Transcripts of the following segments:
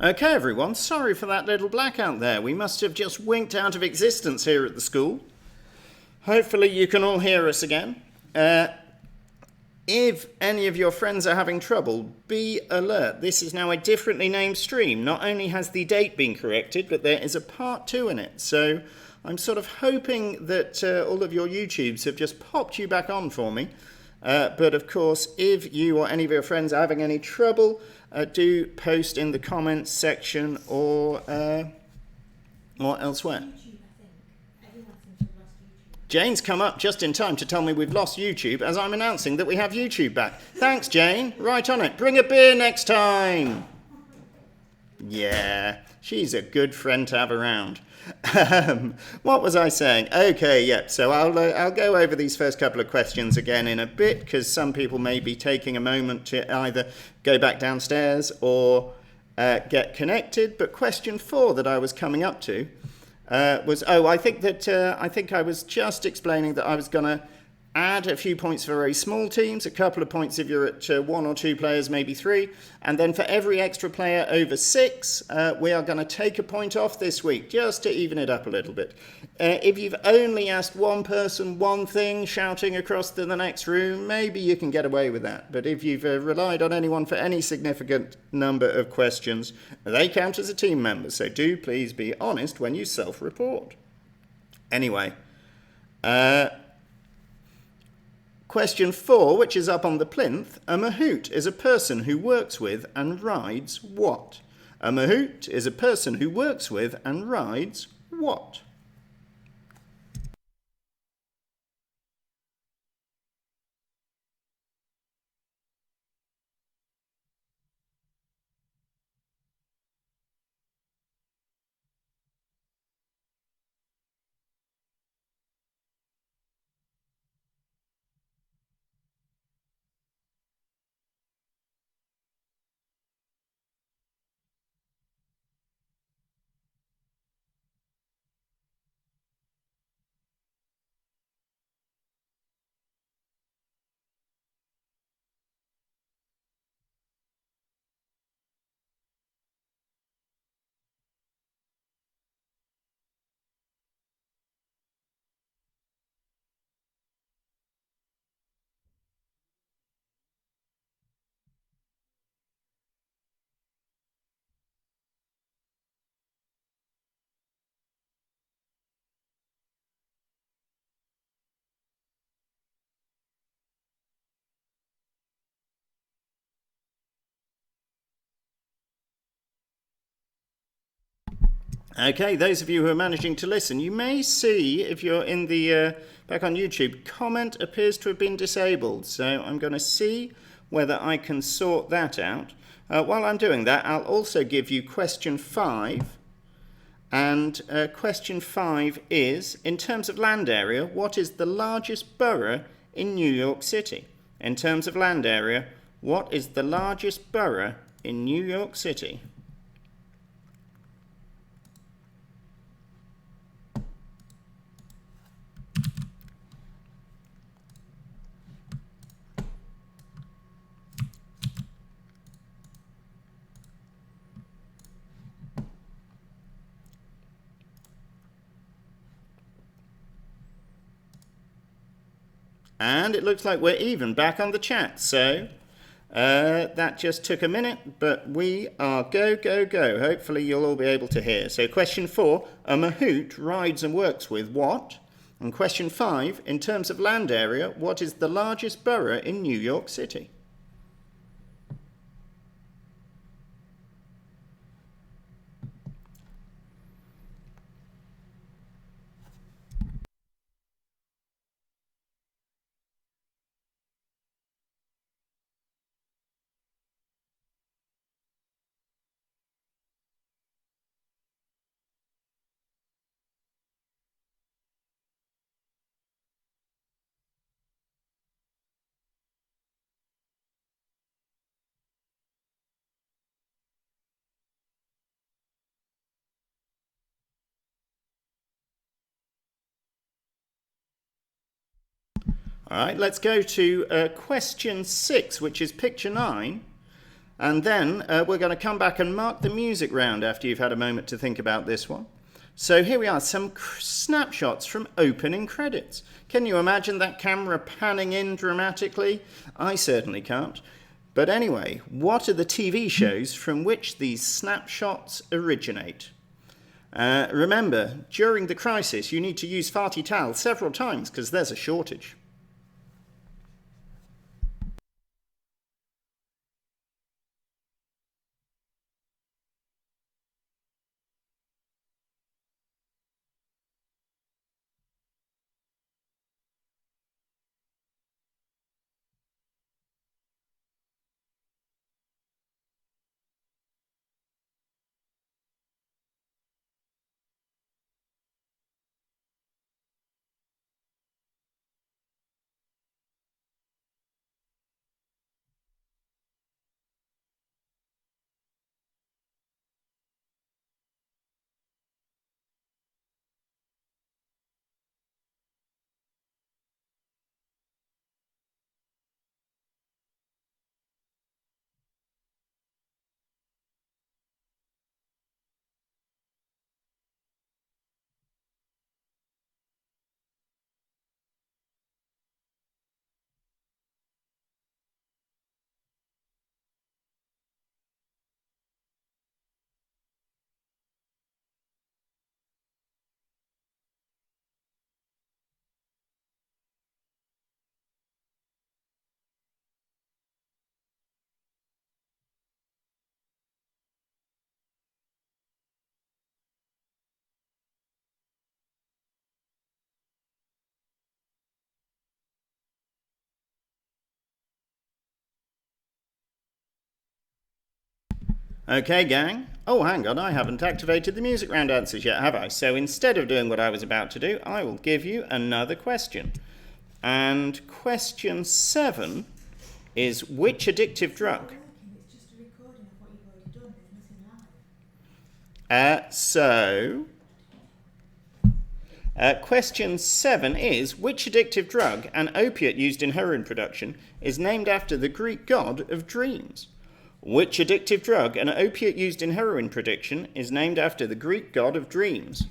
Okay, everyone, sorry for that little blackout there. We must have just winked out of existence here at the school. Hopefully you can all hear us again. If any of your friends are having trouble, be alert. This is now a differently named stream. Not only has the date been corrected, but there is a part 2 in it. So I'm sort of hoping that all of your YouTubes have just popped you back on for me. But of course, if you or any of your friends are having any trouble, do post in the comments section or elsewhere. Jane's come up just in time to tell me we've lost YouTube as I'm announcing that we have YouTube back. Thanks, Jane. Right on it. Bring a beer next time. Yeah, she's a good friend to have around. What was I saying? Okay, yeah, so I'll go over these first couple of questions again in a bit because some people may be taking a moment to either go back downstairs or get connected. But question 4 that I was coming up to was, I think I was just explaining that I was going to add a few points for very small teams, a couple of points if you're at 1 or 2 players, maybe 3, and then for every extra player over 6, we are going to take a point off this week, just to even it up a little bit. If you've only asked one person one thing, shouting across to the next room, maybe you can get away with that. But if you've relied on anyone for any significant number of questions, they count as a team member, so do please be honest when you self-report. Anyway, question 4, which is up on the plinth, a mahout is a person who works with and rides what? A mahout is a person who works with and rides what? Okay, those of you who are managing to listen, you may see, if you're in the back on YouTube, comment appears to have been disabled. So I'm going to see whether I can sort that out. While I'm doing that, I'll also give you question 5. And question 5 is, in terms of land area, what is the largest borough in New York City? In terms of land area, what is the largest borough in New York City? And it looks like we're even back on the chat. So that just took a minute, but we are go, go, go. Hopefully you'll all be able to hear. So question 4, a mahout rides and works with what? And question 5, in terms of land area, what is the largest borough in New York City? All right, let's go to question 6, which is picture 9. And then we're going to come back and mark the music round after you've had a moment to think about this one. So here we are, some snapshots from opening credits. Can you imagine that camera panning in dramatically? I certainly can't. But anyway, what are the TV shows from which these snapshots originate? Remember, during the crisis, you need to use farty towel several times because there's a shortage. Okay, gang. Oh, hang on, I haven't activated the music round answers yet, have I? So instead of doing what I was about to do, I will give you another question. And question 7 is, which addictive drug? It's just a recording of what you've already done. There's nothing live. Question 7 is, which addictive drug, an opiate used in heroin production, is named after the Greek god of dreams? Which addictive drug, an opiate used in heroin production, is named after the Greek god of dreams?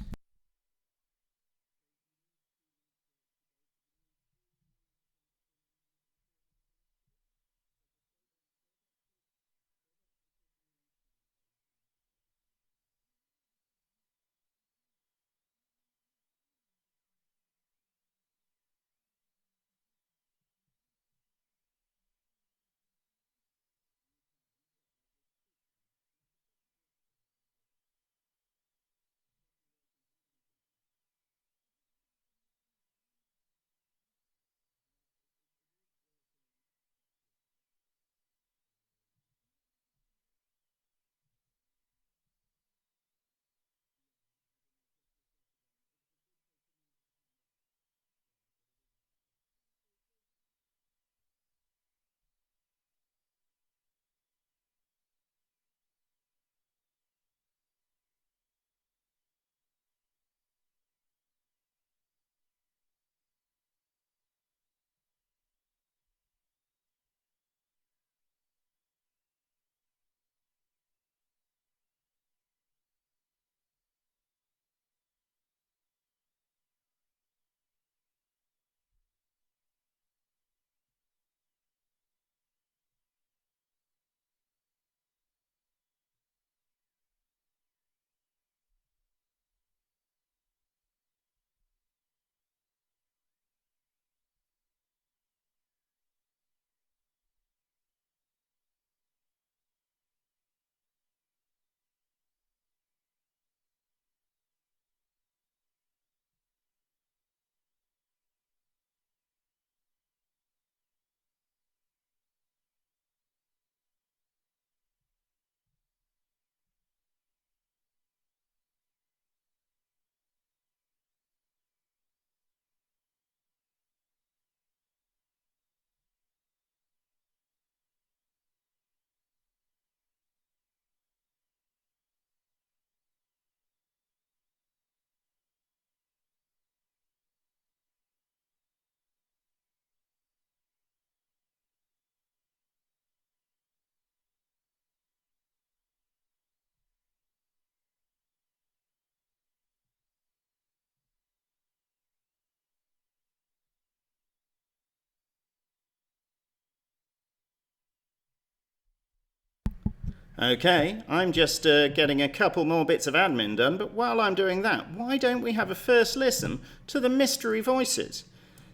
Okay, I'm just getting a couple more bits of admin done, but while I'm doing that, why don't we have a first listen to the mystery voices?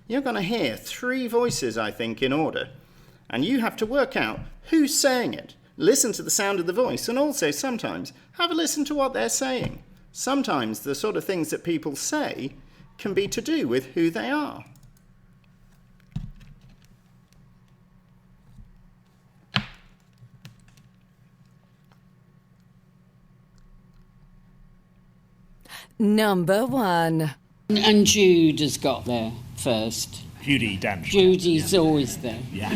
You're going to hear 3 voices, I think, in order, and you have to work out who's saying it. Listen to the sound of the voice, and also sometimes have a listen to what they're saying. Sometimes the sort of things that people say can be to do with who they are. Number 1. And Jude has got there first. Judy Dench. Judy's always there. Yeah.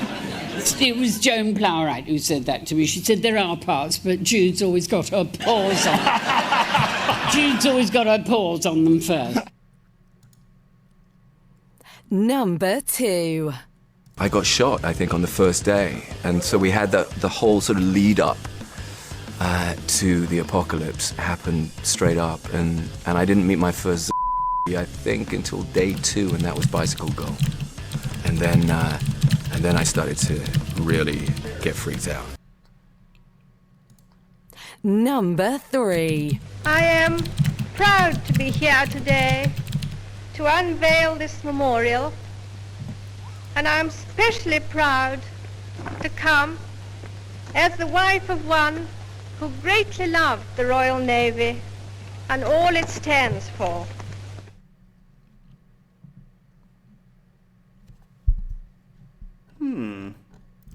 It was Joan Plowright who said that to me. She said there are parts, but Jude's always got her paws on. Jude's always got her paws on them first. Number 2. I got shot, I think, on the first day, and so we had the whole sort of lead up to the apocalypse happen straight up, and I didn't meet my first I think until day 2, and that was Bicycle Go, and then I started to really get freaked out. Number 3. I am proud to be here today to unveil this memorial, and I'm especially proud to come as the wife of one who greatly loved the Royal Navy and all it stands for.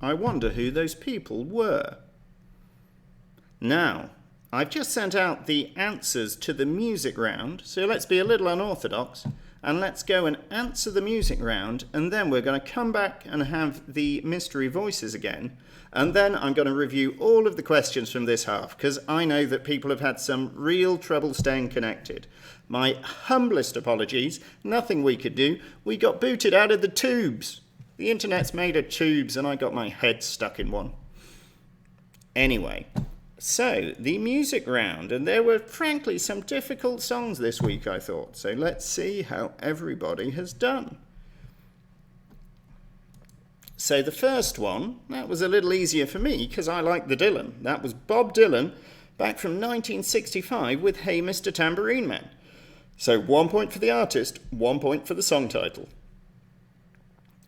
I wonder who those people were. Now, I've just sent out the answers to the music round, so let's be a little unorthodox and let's go and answer the music round, and then we're going to come back and have the mystery voices again, and then I'm going to review all of the questions from this half, because I know that people have had some real trouble staying connected. My humblest apologies, nothing we could do. We got booted out of the tubes. The internet's made of tubes and I got my head stuck in one. Anyway, so the music round, and there were frankly some difficult songs this week, I thought. So let's see how everybody has done. So the first one, that was a little easier for me because I like the Dylan. That was Bob Dylan back from 1965 with Hey Mr. Tambourine Man. So 1 point for the artist, 1 point for the song title.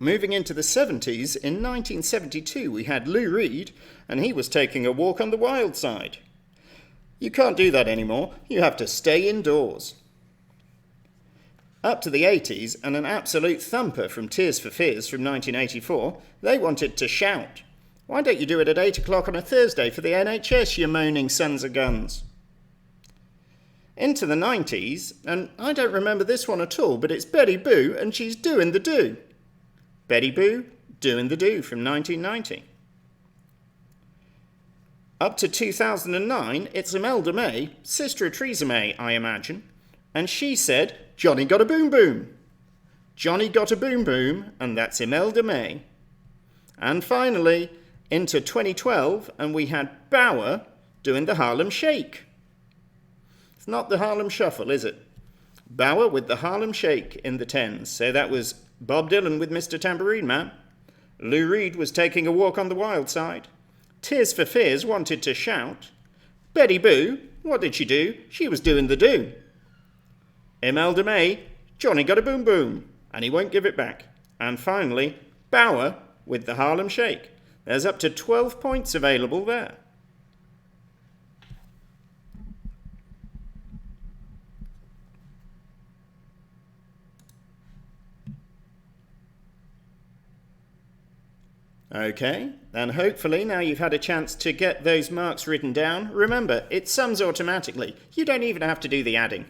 Moving into the 70s, in 1972 we had Lou Reed, and he was taking a walk on the wild side. You can't do that anymore, you have to stay indoors. Up to the 80s, and an absolute thumper from Tears for Fears from 1984, they wanted to shout. Why don't you do it at 8 o'clock on a Thursday for the NHS, you moaning sons of guns? Into the 90s, and I don't remember this one at all, but it's Betty Boo, and she's doing the do. Betty Boo, Doing the Do from 1990. Up to 2009, it's Imelda May, sister of Theresa May, I imagine, and she said, Johnny got a boom boom. Johnny got a boom boom, and that's Imelda May. And finally, into 2012, and we had Bauer doing the Harlem Shake. It's not the Harlem Shuffle, is it? Bauer with the Harlem Shake in the 10s. So that was Bob Dylan with Mr. Tambourine Man. Lou Reed was taking a walk on the wild side. Tears for Fears wanted to shout. Betty Boo, what did she do? She was doing the do. Imelda May, Johnny got a boom boom, and he won't give it back. And finally, Bauer with the Harlem Shake. There's up to 12 points available there. Okay, and hopefully now you've had a chance to get those marks written down. Remember, it sums automatically. You don't even have to do the adding.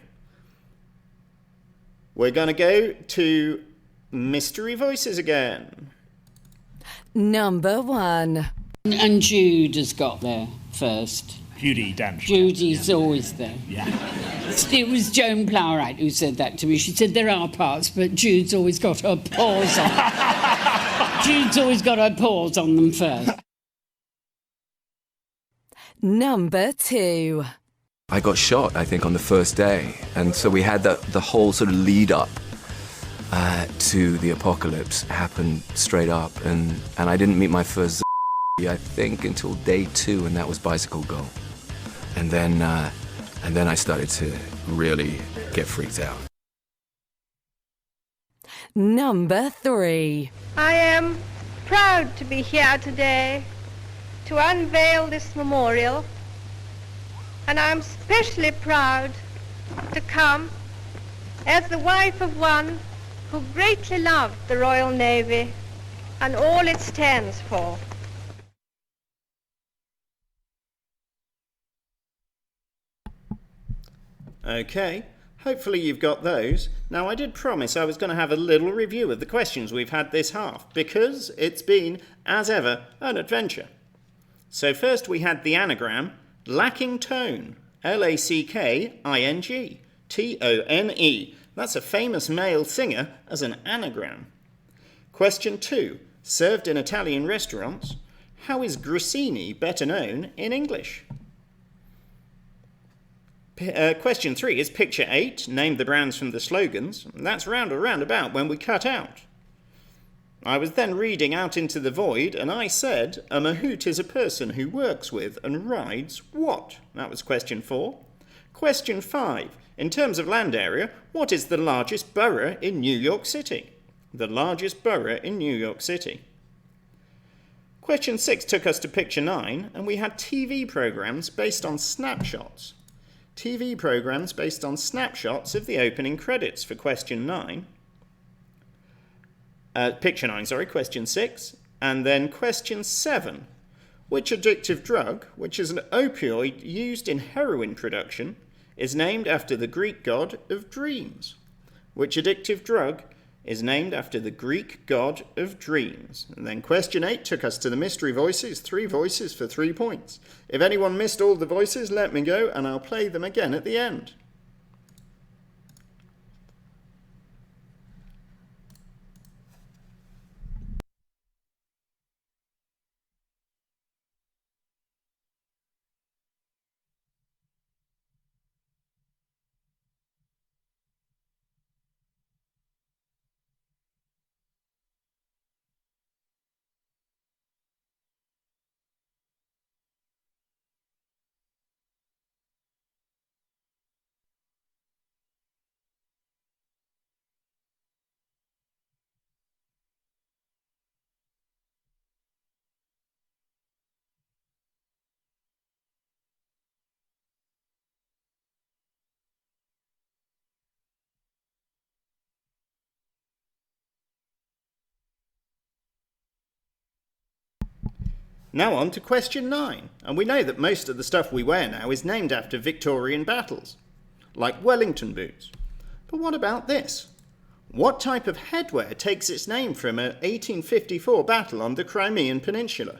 We're going to go to mystery voices again. Number 1. And Jude has got there first. Judy Dench. Judy's always there. Yeah. It was Joan Plowright who said that to me. She said there are parts, but Jude's always got her paws on. Jude's always got her paws on them first. Number 2. I got shot, I think, on the first day, and so we had the whole sort of lead up to the apocalypse happen straight up, and I didn't meet my first I think until day 2, and that was Bicycle Girl. And then I started to really get freaked out. Number 3. I am proud to be here today to unveil this memorial, and I'm especially proud to come as the wife of one who greatly loved the Royal Navy and all it stands for. Okay, hopefully you've got those. Now, I did promise I was going to have a little review of the questions we've had this half, because it's been, as ever, an adventure. So first we had the anagram, lacking tone, L-A-C-K-I-N-G, T-O-N-E. That's a famous male singer as an anagram. Question 2, served in Italian restaurants, how is grissini better known in English? Question 3 is picture 8, name the brands from the slogans. That's round or roundabout when we cut out. I was then reading out into the void and I said, a mahout is a person who works with and rides what? That was question 4. Question 5, in terms of land area, what is the largest borough in New York City? The largest borough in New York City. Question 6 took us to picture 9 and we had TV programs based on snapshots. TV programs based on snapshots of the opening credits for question 9. Picture 9, sorry, question 6. And then question 7. Which addictive drug, which is an opioid used in heroin production, is named after the Greek god of dreams? Which addictive drug is named after the Greek god of dreams? And then question 8 took us to the mystery voices, 3 voices for 3 points. If anyone missed all the voices, let me go and I'll play them again at the end. Now on to question 9, and we know that most of the stuff we wear now is named after Victorian battles, like Wellington boots. But what about this? What type of headwear takes its name from an 1854 battle on the Crimean Peninsula?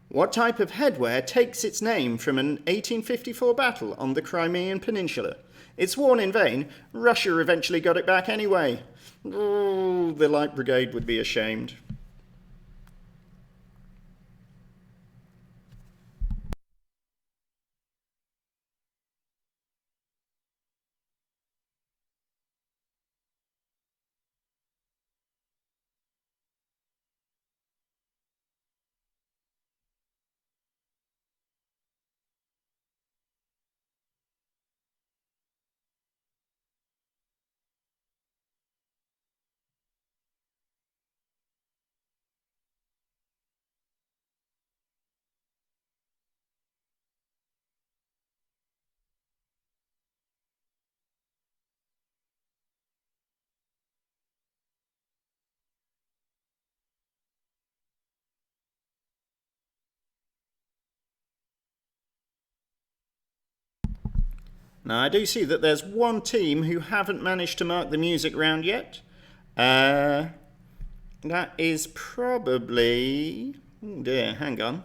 What type of headwear takes its name from an 1854 battle on the Crimean Peninsula? It's worn in vain. Russia eventually got it back anyway. Oh, the Light Brigade would be ashamed. Now, I do see that there's one team who haven't managed to mark the music round yet. That is probably... Oh dear, hang on.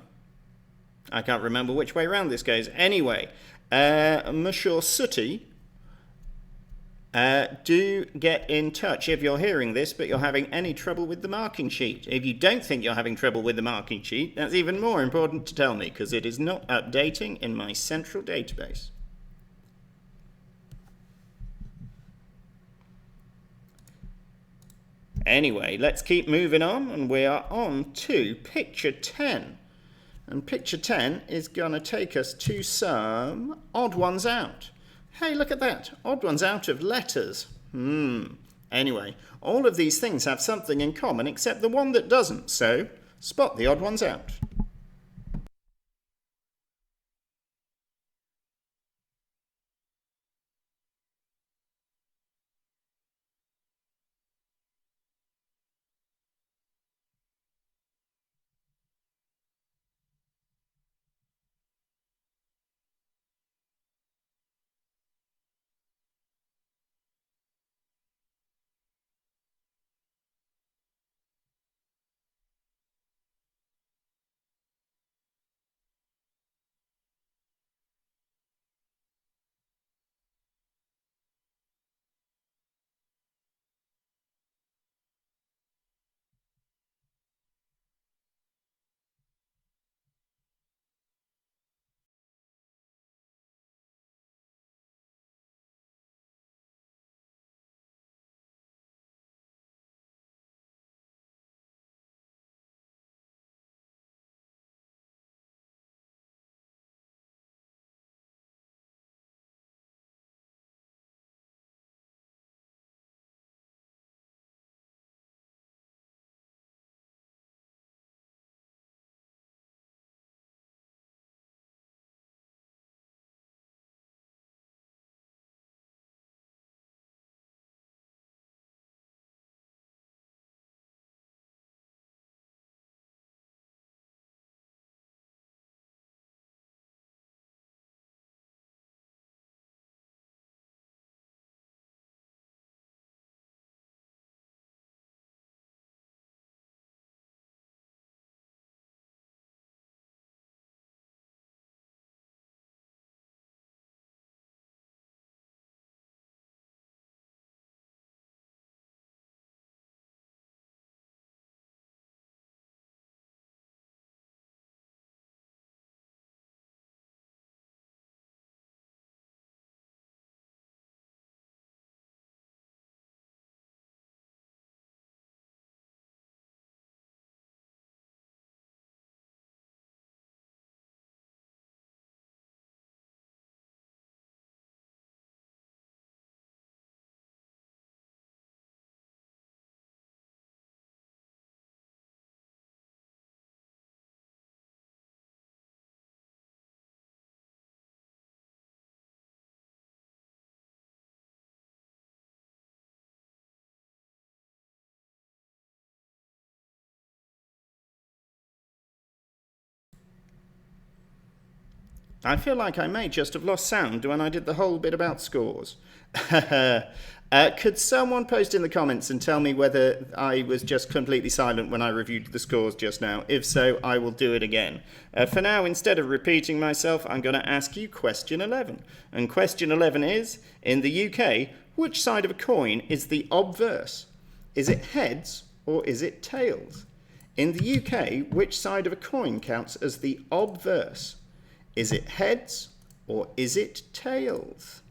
I can't remember which way round this goes. Anyway, Monsieur Sooty, do get in touch if you're hearing this, but you're having any trouble with the marking sheet. If you don't think you're having trouble with the marking sheet, that's even more important to tell me, because it is not updating in my central database. Anyway, let's keep moving on, and we are on to picture 10. And picture 10 is going to take us to some odd ones out. Hey, look at that. Odd ones out of letters. Anyway, all of these things have something in common except the one that doesn't. So, spot the odd ones out. I feel like I may just have lost sound when I did the whole bit about scores. Could someone post in the comments and tell me whether I was just completely silent when I reviewed the scores just now? If so, I will do it again. For now, instead of repeating myself, I'm going to ask you question 11. And question 11 is, in the UK, which side of a coin is the obverse? Is it heads or is it tails? In the UK, which side of a coin counts as the obverse? Is it heads or is it tails?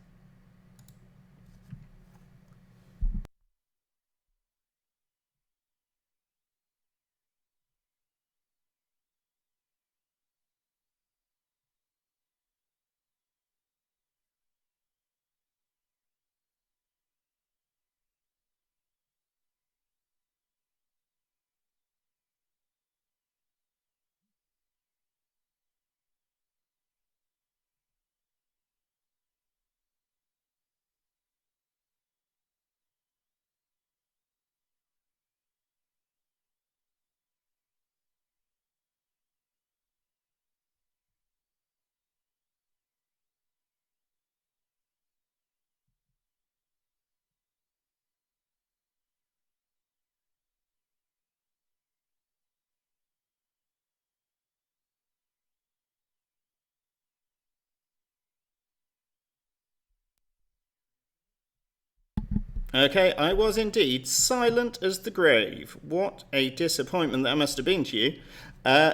Okay, I was indeed silent as the grave. What a disappointment that must have been to you.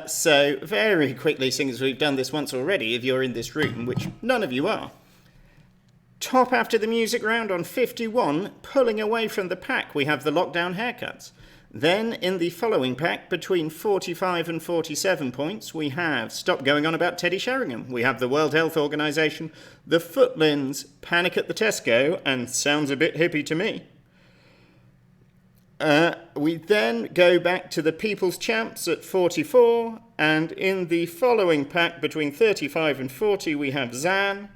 So, very quickly, seeing as we've done this once already, if you're in this room, which none of you are, top after the music round on 51, pulling away from the pack, we have the lockdown haircuts. Then in the following pack, between 45 and 47 points, we have Stop Going On About Teddy Sheringham. We have the World Health Organization, the Footlins, Panic at the Tesco, and Sounds a Bit Hippie to Me. We then go back to the People's Champs at 44, and in the following pack, between 35 and 40, we have Zan,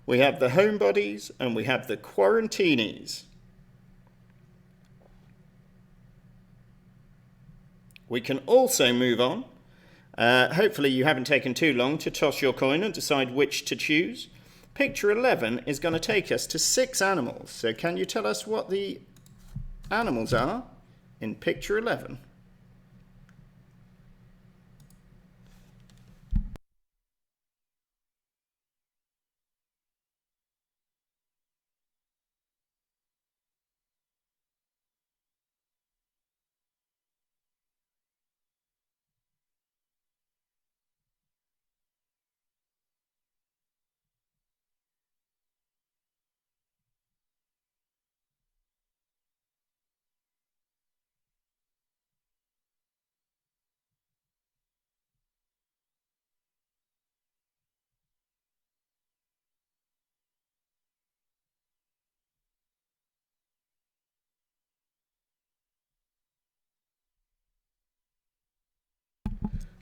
we have the Homebodies, and we have the Quarantinis. We can also move on. Hopefully you haven't taken too long to toss your coin and decide which to choose. Picture 11 is going to take us to 6 animals. So can you tell us what the animals are in picture 11?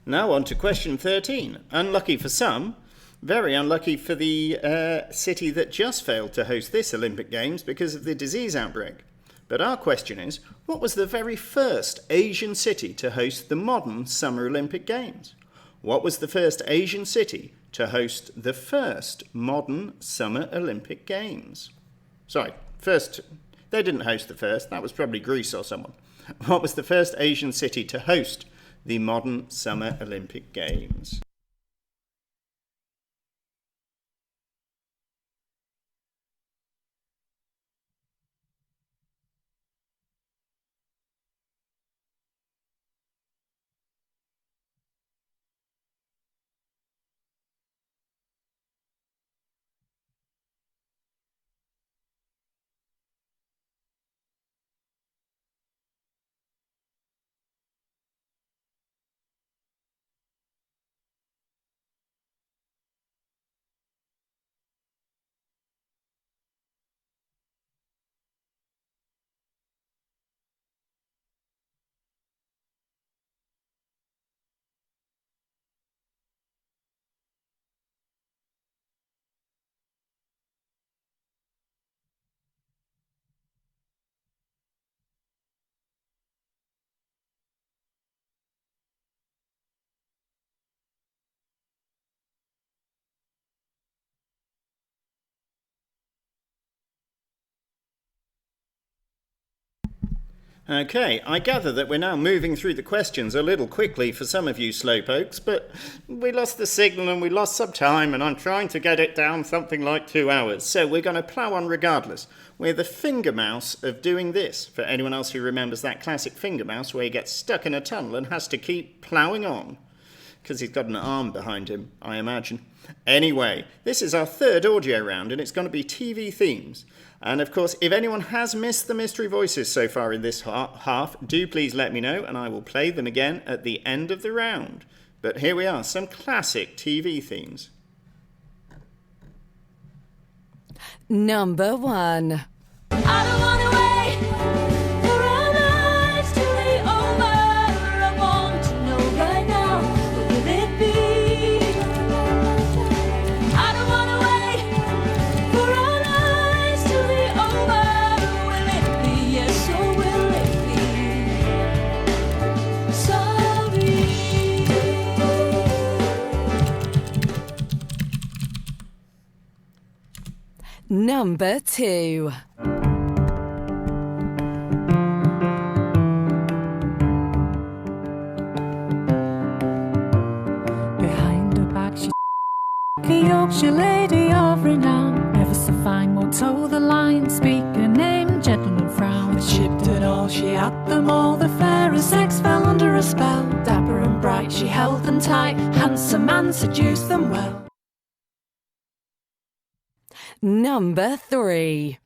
Now on to question 13. Unlucky for some, very unlucky for the city that just failed to host this Olympic Games because of the disease outbreak. But our question is, what was the very first Asian city to host the modern Summer Olympic Games? What was the first Asian city to host the first modern Summer Olympic Games? Sorry, first, they didn't host the first, that was probably Greece or someone. What was the first Asian city to host the modern Summer Olympic Games? Okay, I gather that we're now moving through the questions a little quickly for some of you slowpokes, but we lost the signal and we lost some time, and I'm trying to get it down something like 2 hours. So we're going to plough on regardless. We're the finger mouse of doing this. For anyone else who remembers that classic finger mouse where he gets stuck in a tunnel and has to keep ploughing on. Because he's got an arm behind him, I imagine. Anyway, this is our third audio round, and it's going to be TV themes. And of course, if anyone has missed the mystery voices so far in this half, do please let me know, and I will play them again at the end of the round. But here we are, some classic TV themes. Number 1. I don't wanna wait for our lives to be over. I want to know right now, what will it be? I don't wanna wait for our lives to be over. Will it be yes or will it be sorry? Number 2. Behind her back she's a Yorkshire lady of renown, ever so fine, won't toe the line, speak her name, gentleman frown. But shipped it all, she had them all, the fairest sex fell under a spell. Dapper and bright, she held them tight, handsome man seduced them well. Number 3.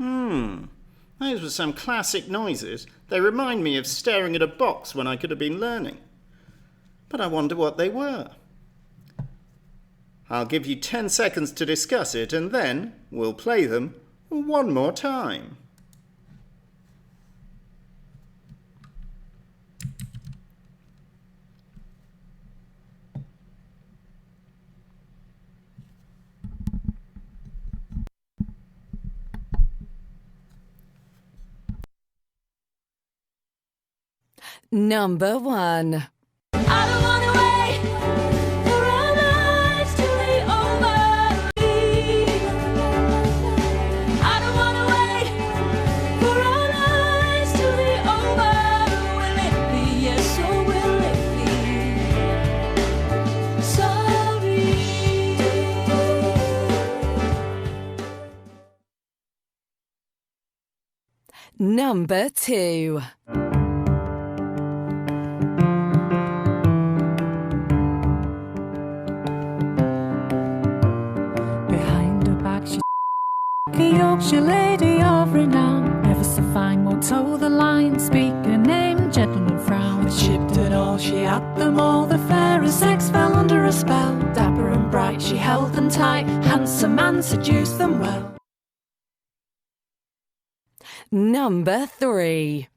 Those were some classic noises. They remind me of staring at a box when I could have been learning. But I wonder what they were. I'll give you 10 seconds to discuss it, and then we'll play them one more time. Number 1. I don't wanna wait for our lives to be over. I don't wanna wait for our lives to be over. Will it be yes or will it be sorry? Number 2. Behind her back she a Yorkshire lady of renown, ever so fine, won't toe the line, speak her name, gentleman frown. But shipped it all, she had them all, the fairest sex fell under a spell. Dapper and bright, she held them tight, handsome man seduced them well. Number 3.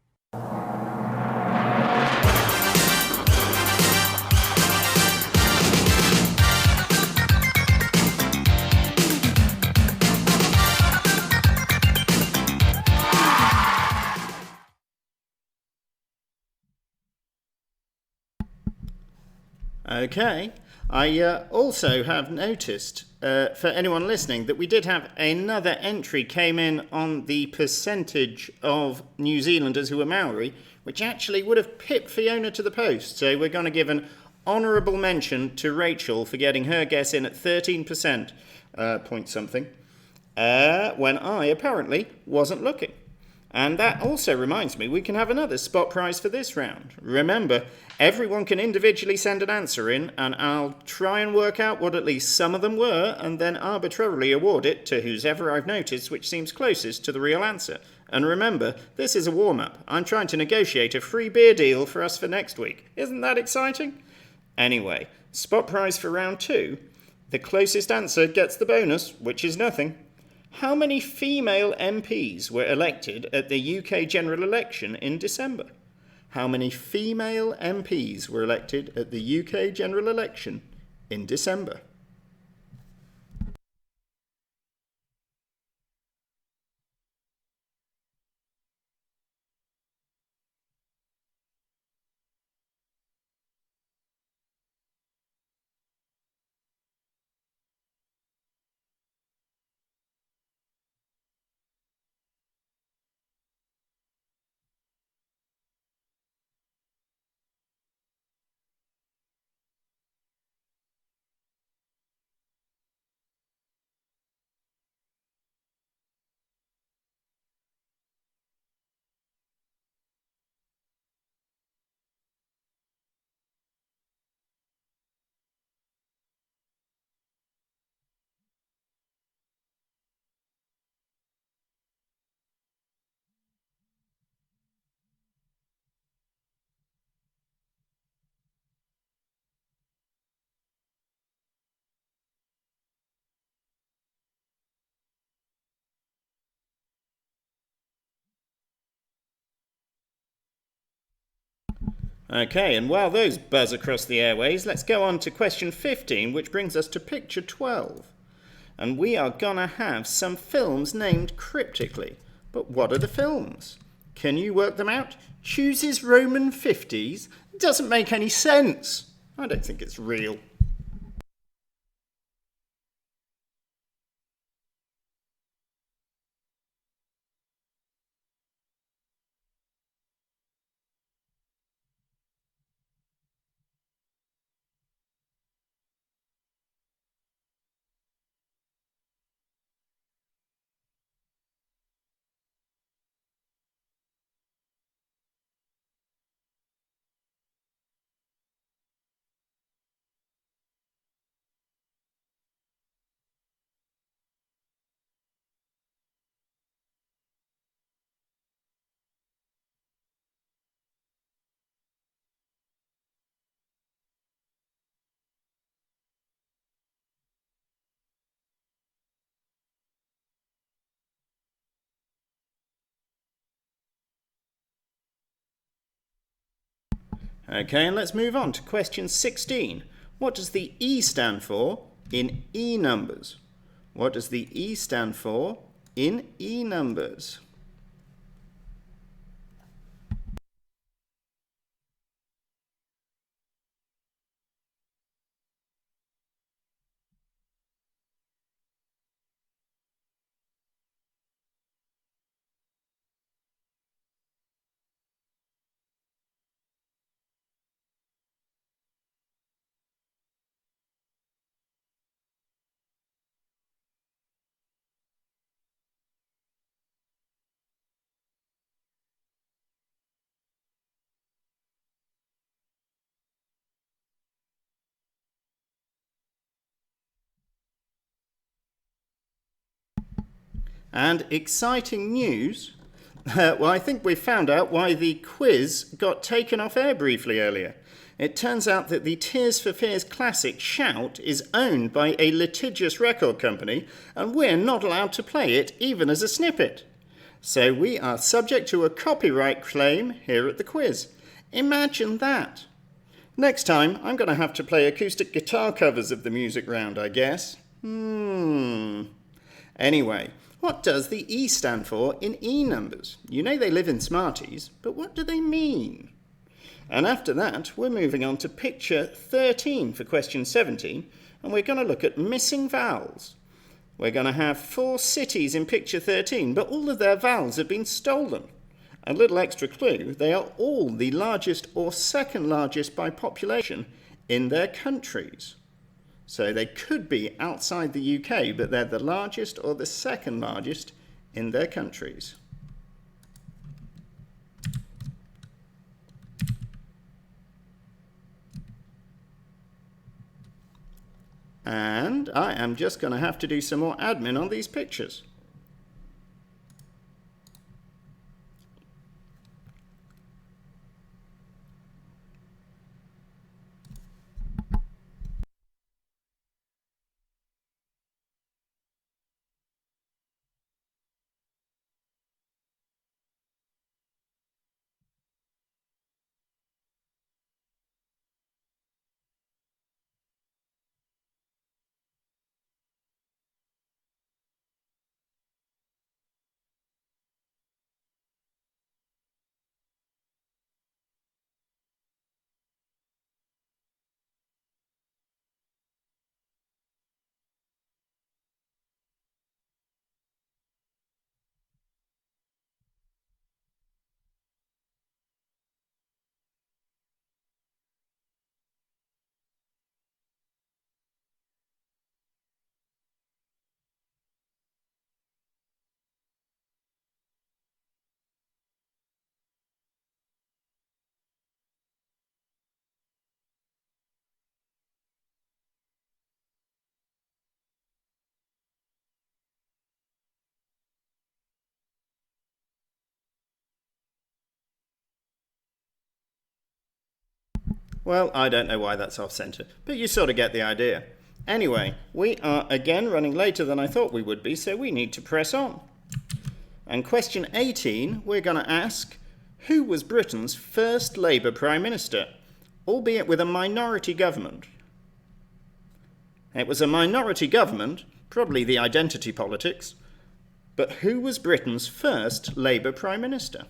Okay. I also have noticed, for anyone listening, that we did have another entry came in on the percentage of New Zealanders who were Maori, which actually would have pipped Fiona to the post. So we're going to give an honourable mention to Rachel for getting her guess in at 13%, point something, when I apparently wasn't looking. And that also reminds me, we can have another spot prize for this round. Remember, everyone can individually send an answer in, and I'll try and work out what at least some of them were, and then arbitrarily award it to whoever I've noticed which seems closest to the real answer. And remember, this is a warm-up. I'm trying to negotiate a free beer deal for us for next week. Isn't that exciting? Anyway, spot prize for round 2. The closest answer gets the bonus, which is nothing. How many female MPs were elected at the UK general election in December? How many female MPs were elected at the UK general election in December? Okay, and while those buzz across the airways, let's go on to question 15, which brings us to picture 12. And we are gonna have some films named cryptically. But what are the films? Can you work them out? Chooses Roman 50s? Doesn't make any sense. I don't think it's real. Okay, and let's move on to question 16. What does the E stand for in E numbers? What does the E stand for in E numbers? And exciting news. Well, I think we've found out why the quiz got taken off air briefly earlier. It turns out that the Tears for Fears classic Shout is owned by a litigious record company, and we're not allowed to play it even as a snippet. So we are subject to a copyright claim here at the quiz. Imagine that. Next time, I'm going to have to play acoustic guitar covers of the music round, I guess. Anyway, what does the E stand for in E numbers? You know they live in Smarties, but what do they mean? And after that, we're moving on to picture 13 for question 17, and we're going to look at missing vowels. We're going to have 4 cities in picture 13, but all of their vowels have been stolen. A little extra clue, they are all the largest or second largest by population in their countries. So they could be outside the UK, but they're the largest or the second largest in their countries. And I am just going to have to do some more admin on these pictures. Well, I don't know why that's off-centre, but you sort of get the idea. Anyway, we are again running later than I thought we would be, so we need to press on. And question 18, we're going to ask, who was Britain's first Labour Prime Minister, albeit with a minority government? It was a minority government, probably the identity politics, but who was Britain's first Labour Prime Minister?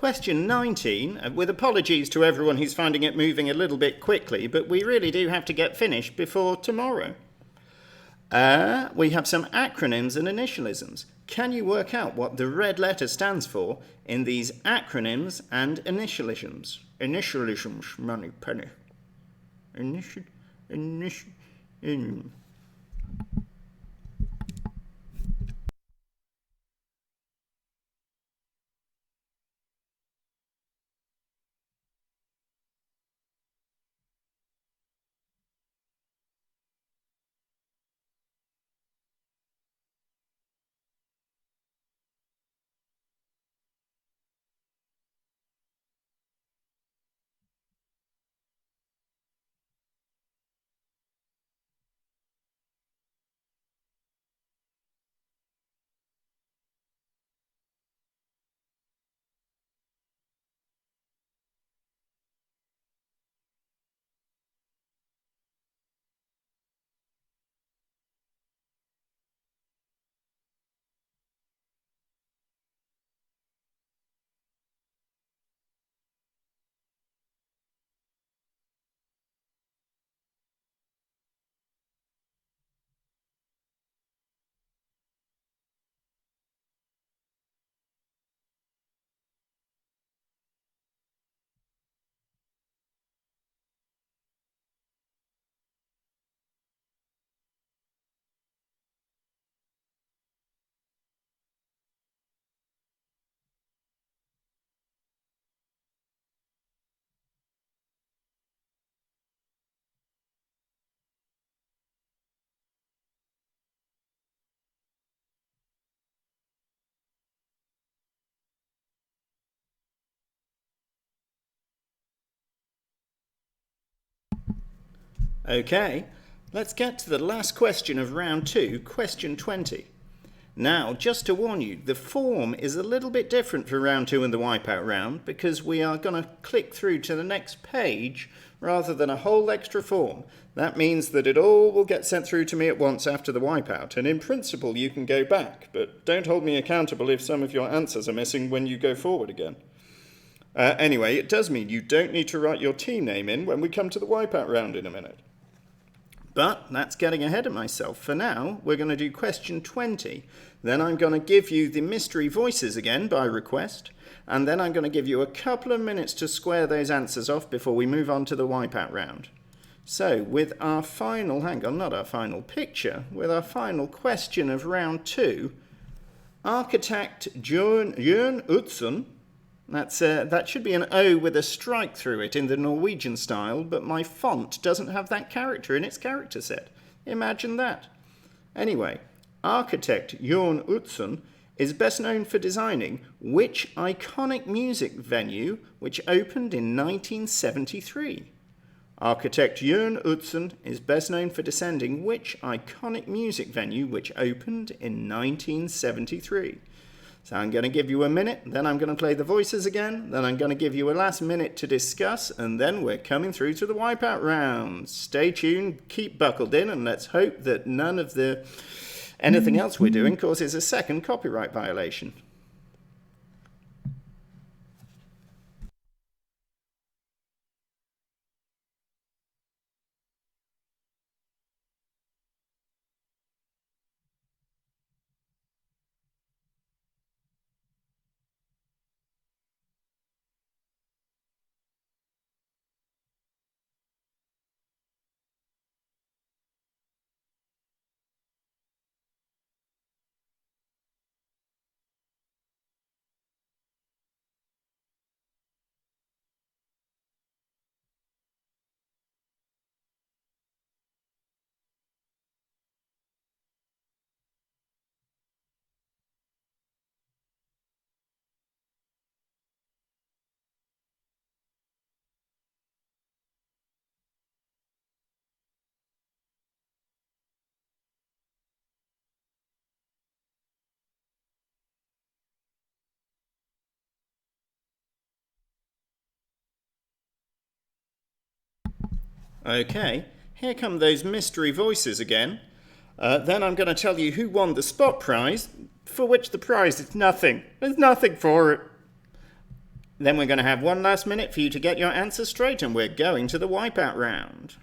Question 19, with apologies to everyone who's finding it moving a little bit quickly, but we really do have to get finished before tomorrow. We have some acronyms and initialisms. Can you work out what the red letter stands for in these acronyms and initialisms? Initialisms, money penny. Okay, let's get to the last question of round 2, question 20. Now, just to warn you, the form is a little bit different for round 2 and the wipeout round because we are going to click through to the next page rather than a whole extra form. That means that it all will get sent through to me at once after the wipeout, and in principle you can go back, but don't hold me accountable if some of your answers are missing when you go forward again. Anyway, it does mean you don't need to write your team name in when we come to the wipeout round in a minute. But that's getting ahead of myself. For now, we're going to do question 20. Then I'm going to give you the mystery voices again by request. And then I'm going to give you a couple of minutes to square those answers off before we move on to the wipeout round. So, with our final, not our final picture, with our final question of round 2, architect Jørn Utzon. That should be an O with a strike through it in the Norwegian style, but my font doesn't have that character in its character set. Imagine that. Anyway, architect Jørn Utzon is best known for designing which iconic music venue which opened in 1973? Architect Jørn Utzon is best known for designing which iconic music venue which opened in 1973? So I'm going to give you a minute, then I'm going to play the voices again, then I'm going to give you a last minute to discuss, and then we're coming through to the wipeout round. Stay tuned, keep buckled in, and let's hope that none of anything else we're doing causes a second copyright violation. Okay, here come those mystery voices again. Then I'm going to tell you who won the spot prize, for which the prize is nothing. There's nothing for it. Then we're going to have one last minute for you to get your answers straight, and we're going to the wipeout round.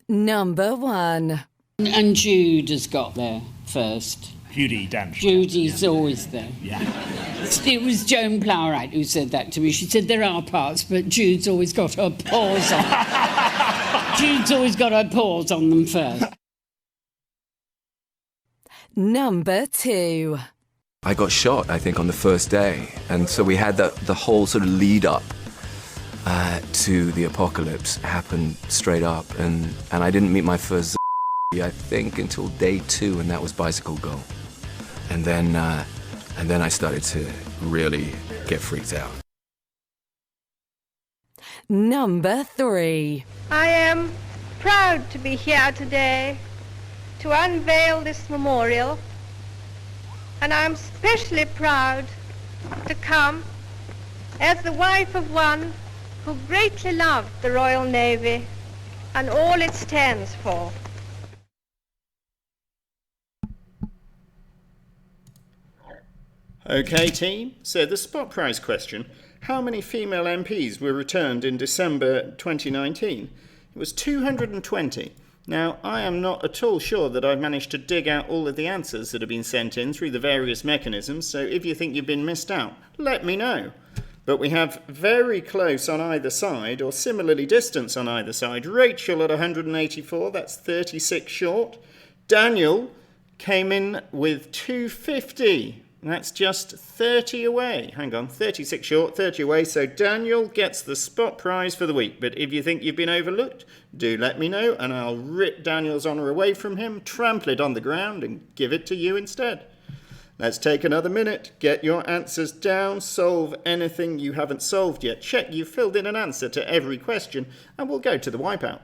Number 1. And Jude has got there first. Judy Dench. Judy's always there. Yeah. It was Joan Plowright who said that to me. She said there are parts, but Jude's always got her paws on. Jude's always got her paws on them first. Number 2. I got shot, I think, on the first day. And so we had the whole sort of lead up to the apocalypse happen straight up. And I didn't meet my first I think, until day 2, and that was Bicycle Girl. And then I started to really get freaked out. Number 3. I am proud to be here today to unveil this memorial, and I'm especially proud to come as the wife of one who greatly loved the Royal Navy and all it stands for. Okay, team, so the spot prize question: how many female MPs were returned in December 2019? It was 220. Now, I am not at all sure that I've managed to dig out all of the answers that have been sent in through the various mechanisms, so if you think you've been missed out, let me know. But we have very close on either side, or similarly distant on either side. Rachel at 184, that's 36 short. Daniel came in with 250. That's just 30 away. Hang on, 36 short, 30 away. So Daniel gets the spot prize for the week. But if you think you've been overlooked, do let me know, and I'll rip Daniel's honour away from him, trample it on the ground, and give it to you instead. Let's take another minute. Get your answers down. Solve anything you haven't solved yet. Check you've filled in an answer to every question, and we'll go to the wipeout.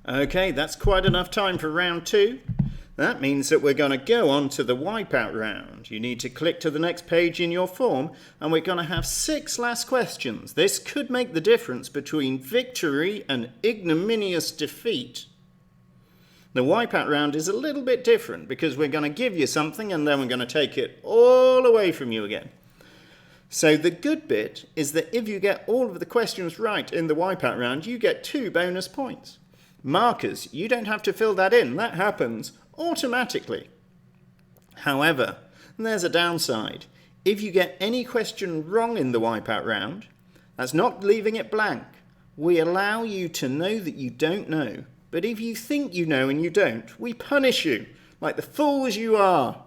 Okay, that's quite enough time for round 2. That means that we're going to go on to the wipeout round. You need to click to the next page in your form, and we're going to have 6 last questions. This could make the difference between victory and ignominious defeat. The wipeout round is a little bit different because we're going to give you something and then we're going to take it all away from you again. So the good bit is that if you get all of the questions right in the wipeout round, you get 2 bonus points. Markers, you don't have to fill that in. That happens automatically. However, there's a downside. If you get any question wrong in the wipeout round, that's not leaving it blank. We allow you to know that you don't know. But if you think you know and you don't, we punish you like the fools you are.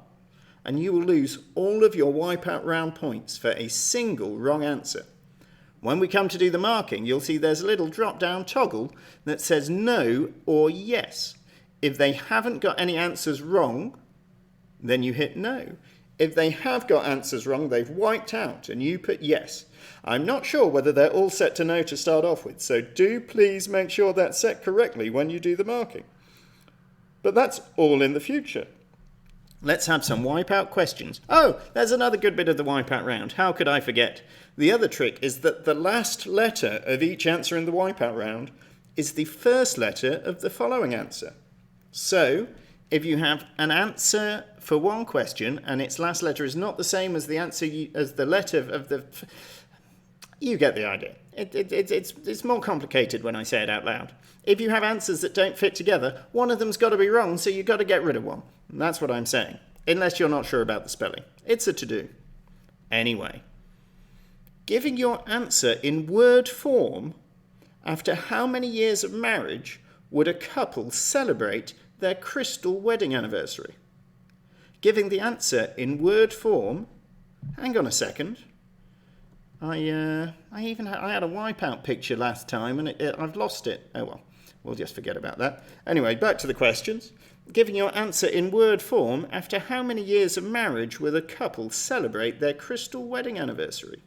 And you will lose all of your wipeout round points for a single wrong answer. When we come to do the marking, you'll see there's a little drop-down toggle that says no or yes. If they haven't got any answers wrong, then you hit no. If they have got answers wrong, they've wiped out, and you put yes. I'm not sure whether they're all set to no to start off with, so do please make sure that's set correctly when you do the marking. But that's all in the future. Let's have some wipeout questions. Oh, there's another good bit of the wipeout round. How could I forget? The other trick is that the last letter of each answer in the wipeout round is the first letter of the following answer. So, if you have an answer for one question and its last letter is not the same as the answer as the letter of the... You get the idea. It's more complicated when I say it out loud. If you have answers that don't fit together, one of them's got to be wrong, so you've got to get rid of one. And that's what I'm saying. Unless you're not sure about the spelling. It's a to-do. Anyway. Giving your answer in word form, after how many years of marriage would a couple celebrate their crystal wedding anniversary? Giving the answer in word form... Hang on a second. I had a wipeout picture last time and I've lost it. Oh well, we'll just forget about that. Anyway, back to the questions. Giving your answer in word form, after how many years of marriage will a couple celebrate their crystal wedding anniversary?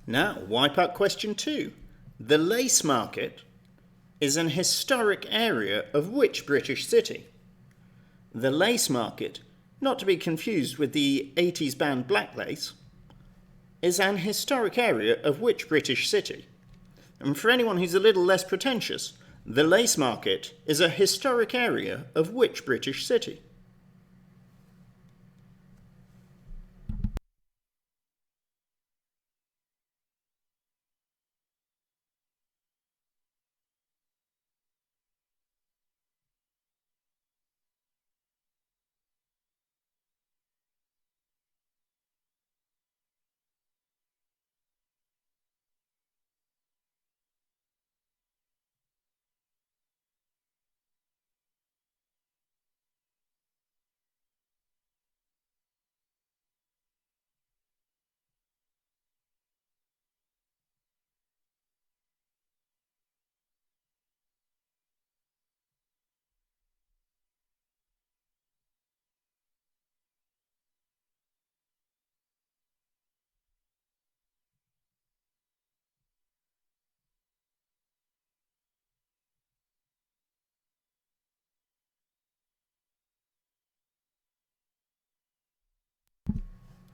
Now, wipeout question 2. The lace market is an historic area of which British city? The lace market, not to be confused with the 80s band Black Lace, is an historic area of which British city? And for anyone who's a little less pretentious, the lace market is a historic area of which British city?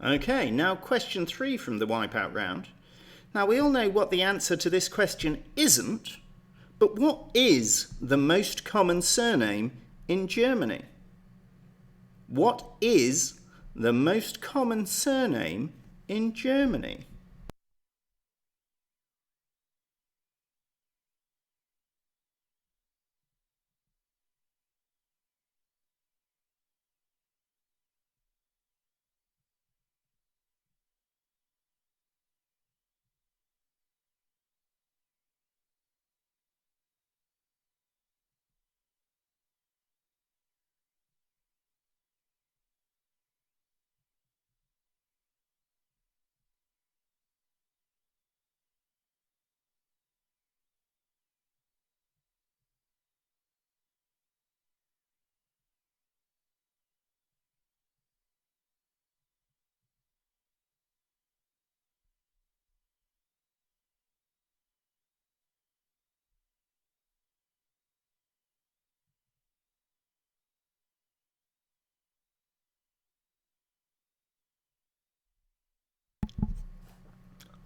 Okay, now question 3 from the wipeout round. Now we all know what the answer to this question isn't, but what is the most common surname in Germany? What is the most common surname in Germany?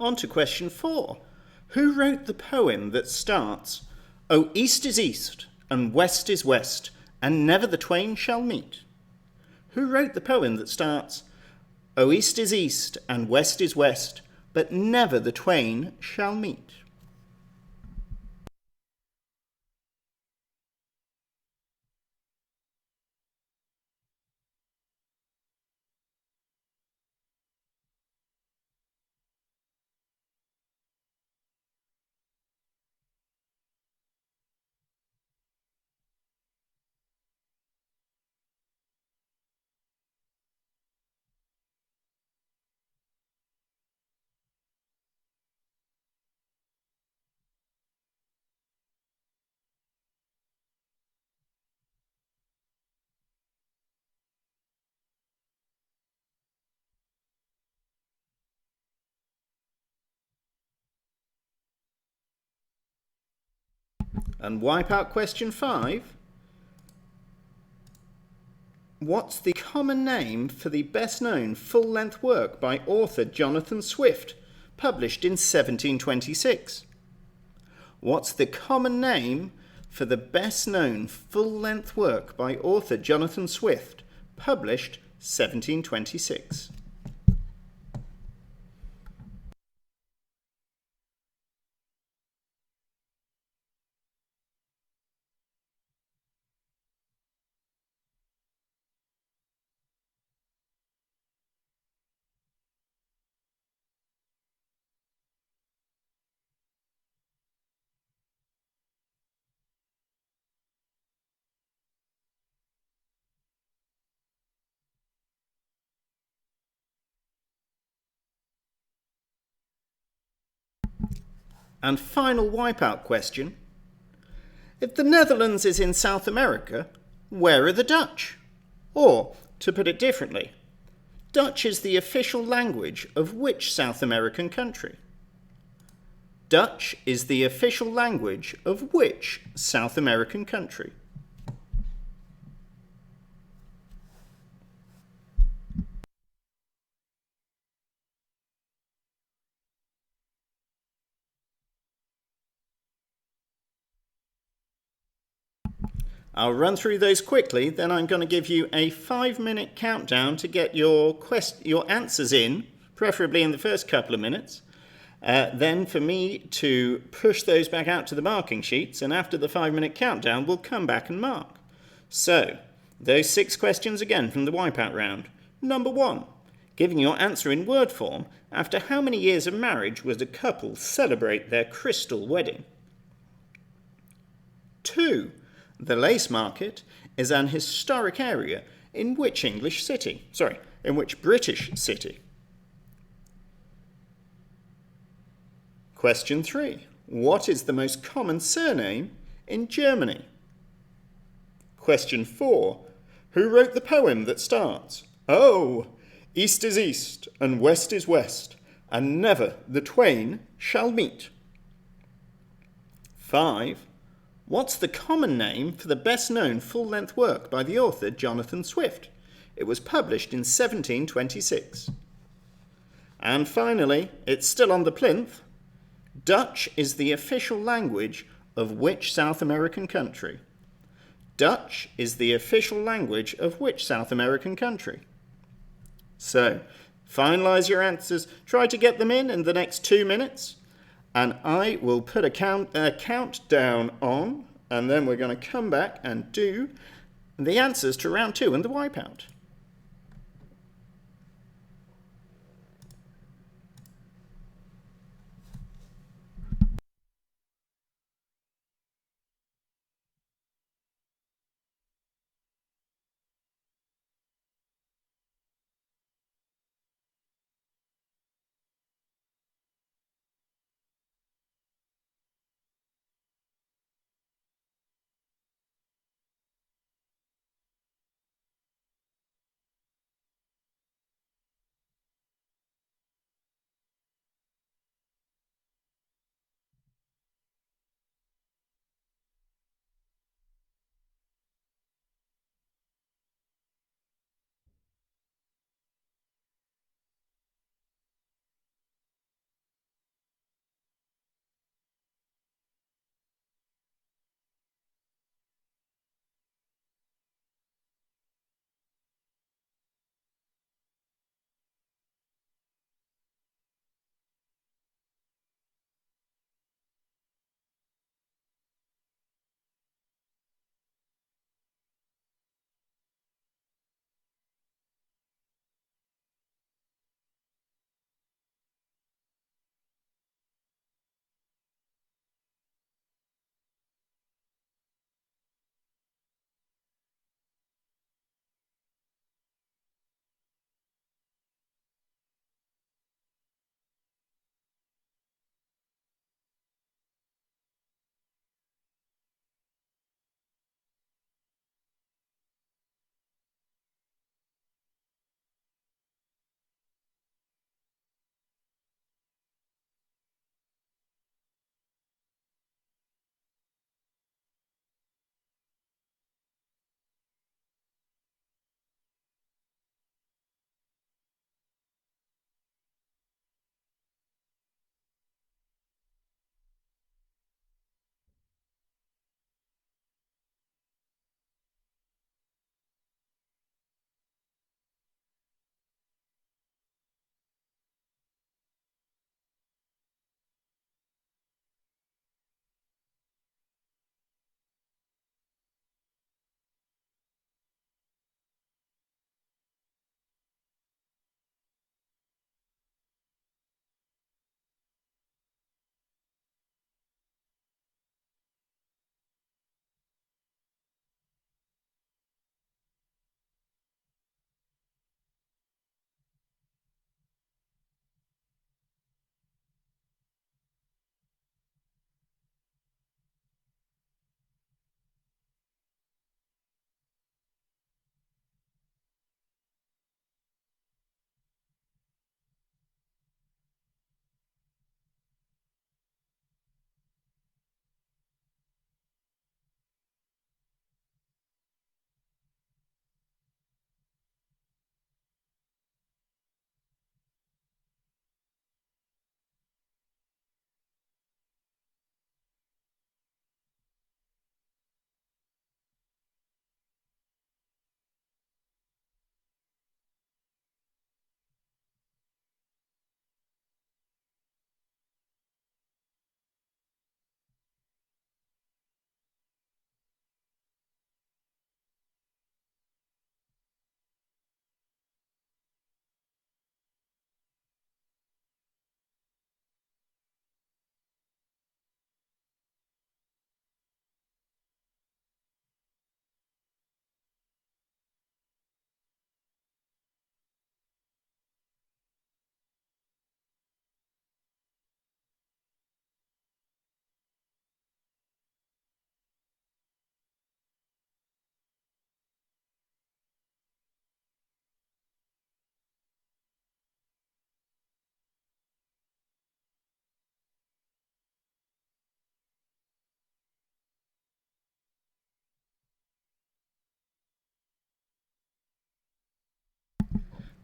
On to question 4. Who wrote the poem that starts, "O east is east, and west is west, and never the twain shall meet"? Who wrote the poem that starts, "O east is east, and west is west, but never the twain shall meet"? And Wipeout question 5. What's the common name for the best-known full-length work by author Jonathan Swift, published in 1726? What's the common name for the best-known full-length work by author Jonathan Swift, published 1726? And final Wipeout question. If the Netherlands is in South America, where are the Dutch? Or, to put it differently, Dutch is the official language of which South American country? Dutch is the official language of which South American country? I'll run through those quickly, then I'm going to give you a 5-minute countdown to get your answers in, preferably in the first couple of minutes. Then for me to push those back out to the marking sheets, and after the 5-minute countdown, we'll come back and mark. So, those 6 questions again from the Wipeout round. Number 1, giving your answer in word form, after how many years of marriage would a couple celebrate their crystal wedding? 2, the Lace Market is an historic area in which British city? Question 3. What is the most common surname in Germany? Question 4. Who wrote the poem that starts, "Oh, east is east and west is west, and never the twain shall meet"? 5. What's the common name for the best-known full-length work by the author Jonathan Swift? It was published in 1726. And finally, it's still on the plinth. Dutch is the official language of which South American country? Dutch is the official language of which South American country? So, finalise your answers. Try to get them in the next 2 minutes. And I will put a countdown on, and then we're going to come back and do the answers to round 2 and the Wipeout.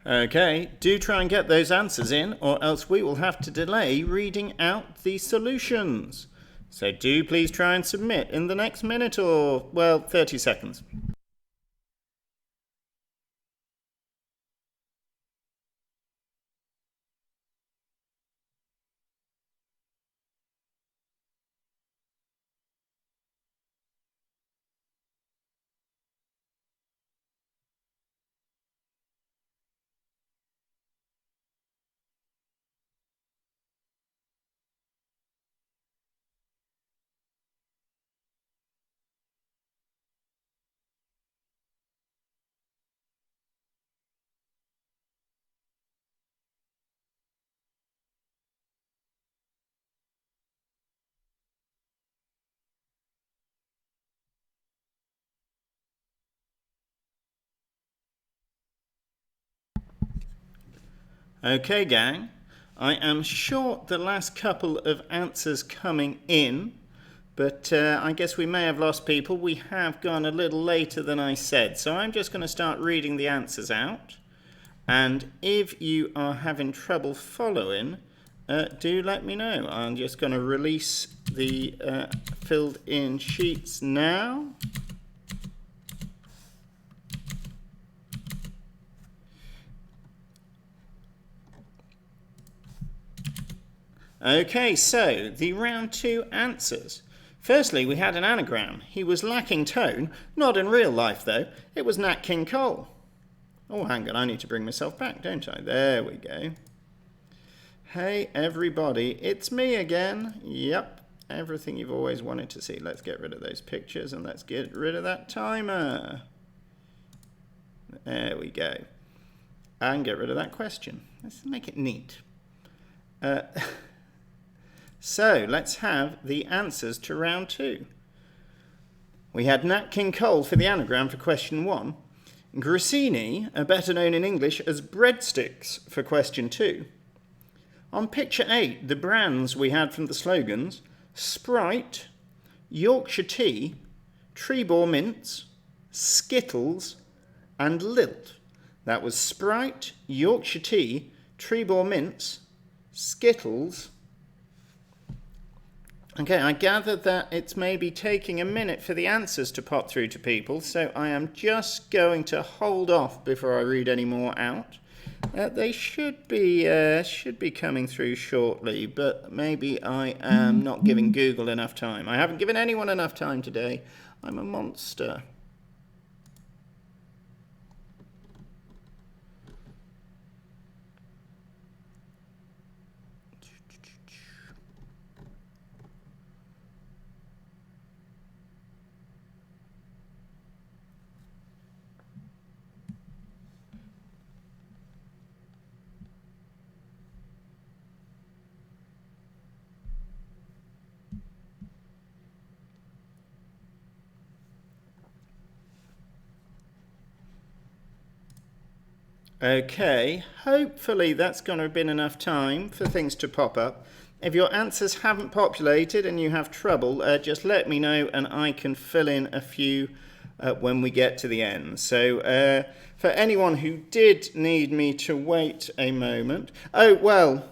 Okay, do try and get those answers in, or else we will have to delay reading out the solutions. So do please try and submit in the next minute or, well, 30 seconds. Okay, gang. I am short the last couple of answers coming in, but I guess we may have lost people. We have gone a little later than I said, so I'm just going to start reading the answers out. And if you are having trouble following, do let me know. I'm just going to release the filled in sheets now. Okay, so the round 2 answers. Firstly, we had an anagram. He was lacking tone, not in real life though. It was Nat King Cole. Oh, hang on, I need to bring myself back, don't I? There we go. Hey everybody, it's me again. Yep, everything you've always wanted to see. Let's get rid of those pictures and let's get rid of that timer. There we go. And get rid of that question. Let's make it neat. So let's have the answers to round 2. We had Nat King Cole for the anagram for question 1. Grissini, better known in English as breadsticks, for question 2. On picture 8, the brands we had from the slogans: Sprite, Yorkshire Tea, Trebor Mints, Skittles, and Lilt. That was Sprite, Yorkshire Tea, Trebor Mints, Skittles. Okay, I gather that it's maybe taking a minute for the answers to pop through to people, so I am just going to hold off before I read any more out. They should be coming through shortly, but maybe I am not giving Google enough time. I haven't given anyone enough time today. I'm a monster. Okay, hopefully that's going to have been enough time for things to pop up. If your answers haven't populated and you have trouble, just let me know and I can fill in a few when we get to the end. So for anyone who did need me to wait a moment... Oh, well,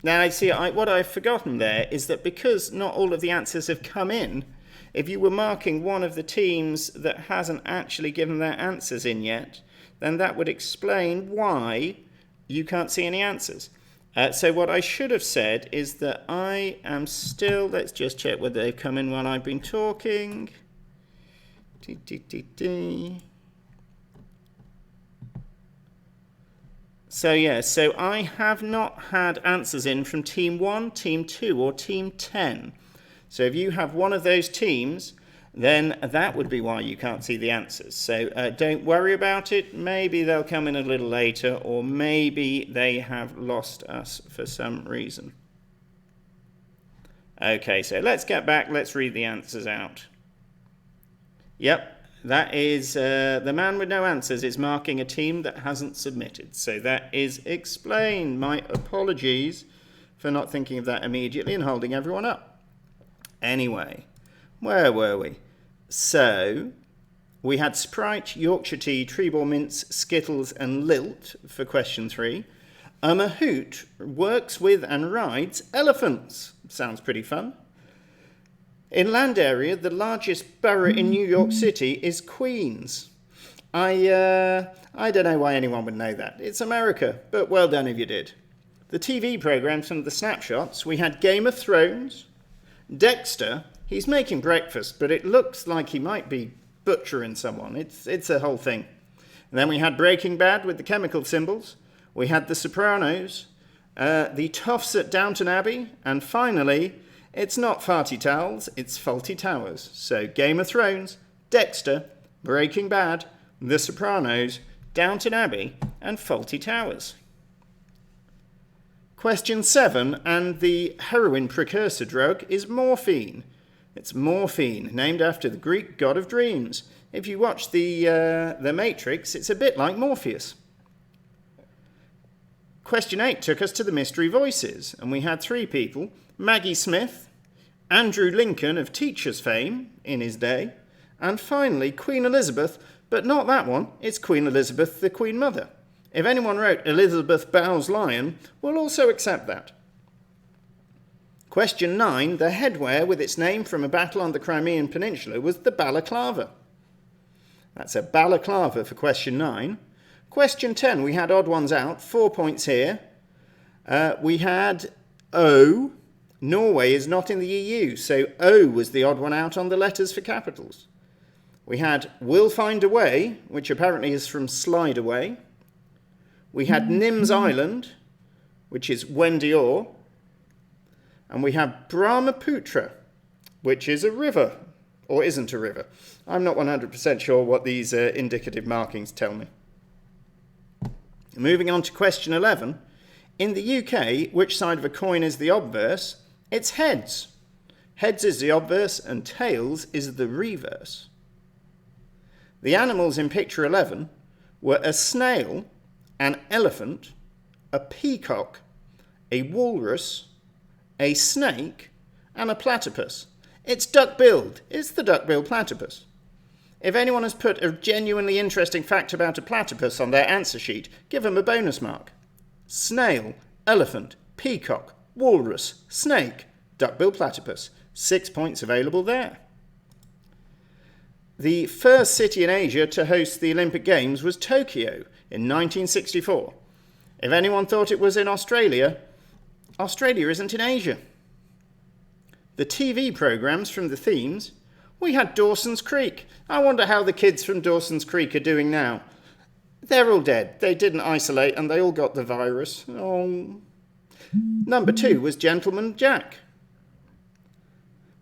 now I see what I've forgotten there is that because not all of the answers have come in, if you were marking one of the teams that hasn't actually given their answers in yet, then that would explain why you can't see any answers. So what I should have said is that I am still... Let's just check whether they've come in while I've been talking. So yeah, so I have not had answers in from Team 1, Team 2 or Team 10. So if you have one of those teams, then that would be why you can't see the answers. So don't worry about it. Maybe they'll come in a little later, or maybe they have lost us for some reason. Okay, so let's get back. Let's read the answers out. Yep, that is the man with no answers is marking a team that hasn't submitted. So that is explained. My apologies for not thinking of that immediately and holding everyone up. Anyway, where were we? So We had Sprite, Yorkshire Tea, Treebor Mints, Skittles and Lilt for question 3. A mahout works with and rides elephants. Sounds pretty fun. In land area, the largest borough in New York City is Queens. I don't know why anyone would know that. It's America, but well done if you did. The TV programmes from the snapshots, we had Game of Thrones, Dexter. He's making breakfast, but it looks like he might be butchering someone. It's a whole thing. And then we had Breaking Bad with the chemical symbols. We had The Sopranos, the Toffs at Downton Abbey, and finally, it's not Farty Towels, it's Faulty Towers. So Game of Thrones, Dexter, Breaking Bad, The Sopranos, Downton Abbey, and Faulty Towers. Question 7, and the heroin precursor drug is morphine. It's morphine, named after the Greek god of dreams. If you watch the Matrix, it's a bit like Morpheus. Question 8 took us to the mystery voices, and we had 3 people: Maggie Smith, Andrew Lincoln of Teacher's fame in his day, and finally Queen Elizabeth, but not that one, it's Queen Elizabeth, the Queen Mother. If anyone wrote Elizabeth Bowes Lion, we'll also accept that. Question 9, the headwear with its name from a battle on the Crimean Peninsula was the balaclava. That's a balaclava for question 9. Question 10, we had odd ones out, 4 points here. We had O. Norway is not in the EU, so O was the odd one out on the letters for capitals. We had We'll Find a Way, which apparently is from Slide Away. We had Nims Island, which is Wendior. And we have Brahmaputra, which is a river, or isn't a river. I'm not 100% sure what these indicative markings tell me. Moving on to question 11. In the UK, which side of a coin is the obverse? It's heads. Heads is the obverse and tails is the reverse. The animals in picture 11 were a snail, an elephant, a peacock, a walrus, a snake, and a platypus. It's duck-billed. It's the duck-billed platypus. If anyone has put a genuinely interesting fact about a platypus on their answer sheet, give them a bonus mark. Snail, elephant, peacock, walrus, snake, duck-billed platypus. 6 points available there. The first city in Asia to host the Olympic Games was Tokyo in 1964. If anyone thought it was in Australia, Australia isn't in Asia. The TV programmes from the themes, we had Dawson's Creek. I wonder how the kids from Dawson's Creek are doing now. They're all dead. They didn't isolate and they all got the virus. Oh. Number 2 was Gentleman Jack.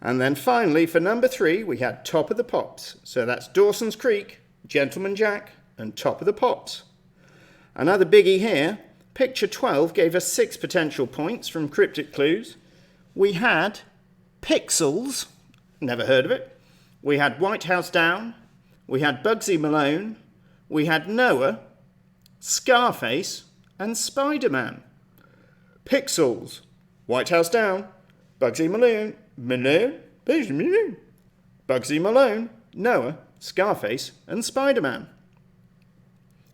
And then finally, for number 3, we had Top of the Pops. So that's Dawson's Creek, Gentleman Jack, and Top of the Pops. Another biggie here. Picture 12 gave us 6 potential points from cryptic clues. We had Pixels, never heard of it. We had White House Down. We had Bugsy Malone. We had Noah, Scarface, and Spider-Man. Pixels, White House Down, Bugsy Malone, Bugsy Malone, Noah, Scarface, and Spider-Man.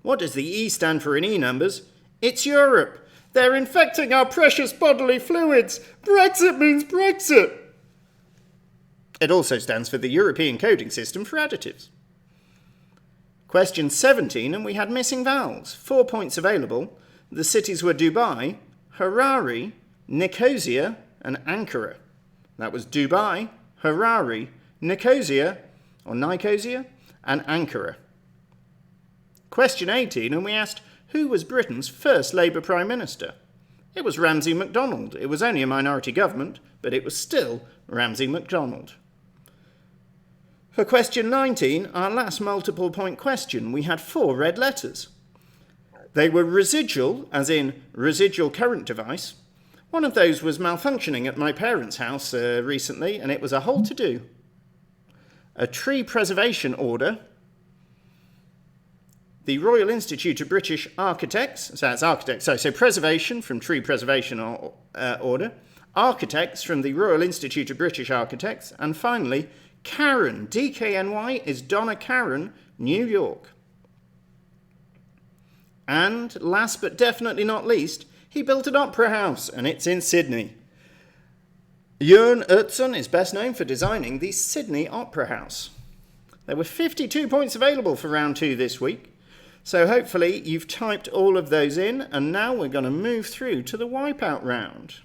What does the E stand for in E numbers? It's Europe. They're infecting our precious bodily fluids. Brexit means Brexit. It also stands for the European Coding System for Additives. Question 17, and we had missing vowels. 4 points available. The cities were Dubai, Harare, Nicosia, and Ankara. That was Dubai, Harare, Nicosia, and Ankara. Question 18, and we asked, who was Britain's first Labour Prime Minister? It was Ramsay MacDonald. It was only a minority government, but it was still Ramsay MacDonald. For question 19, our last multiple point question, we had 4 red letters. They were residual, as in residual current device. One of those was malfunctioning at my parents' house recently, and it was a whole to-do. A tree preservation order. The Royal Institute of British Architects, so that's architects, so preservation from tree preservation order. Architects from the Royal Institute of British Architects, and finally, Karen, DKNY, is Donna Karen, New York. And last but definitely not least, he built an opera house, and it's in Sydney. Jørn Utzon is best known for designing the Sydney Opera House. There were 52 points available for round 2 this week, so hopefully you've typed all of those in, and now we're going to move through to the wipeout round.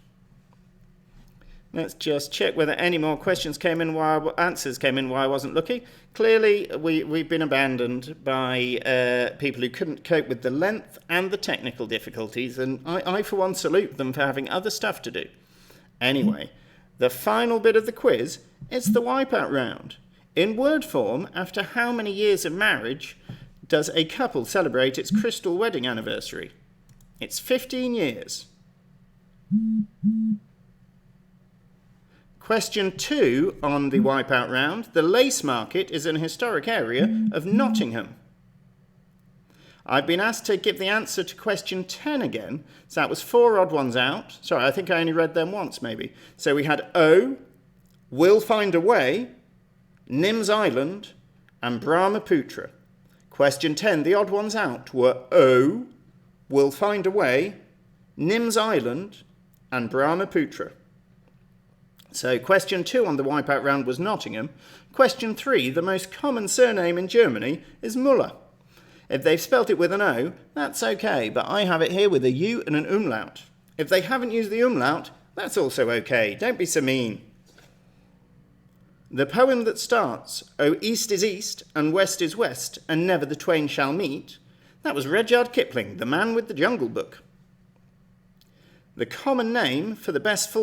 Let's just check whether any more questions came in answers came in while I wasn't looking. Clearly, we've been abandoned by people who couldn't cope with the length and the technical difficulties, and I for one salute them for having other stuff to do. Anyway, the final bit of the quiz is the wipeout round. In word form, after how many years of marriage does a couple celebrate its crystal wedding anniversary? It's 15 years. Question 2 on the wipeout round. The lace market is an historic area of Nottingham. I've been asked to give the answer to question 10 again, so that was 4 odd ones out. Sorry, I think I only read them once maybe. So we had O, Will Find a Way, Nim's Island, and Brahmaputra. Question 10, the odd ones out were O, Will Find a Way, Nim's Island, and Brahmaputra. So question 2 on the wipeout round was Nottingham. Question 3, the most common surname in Germany is Müller. If they've spelt it with an O, that's okay, but I have it here with a U and an umlaut. If they haven't used the umlaut, that's also okay. Don't be so mean. The poem that starts, "O East is East, and West is West, and never the twain shall meet," that was Rudyard Kipling, the man with the Jungle Book. The common name for the best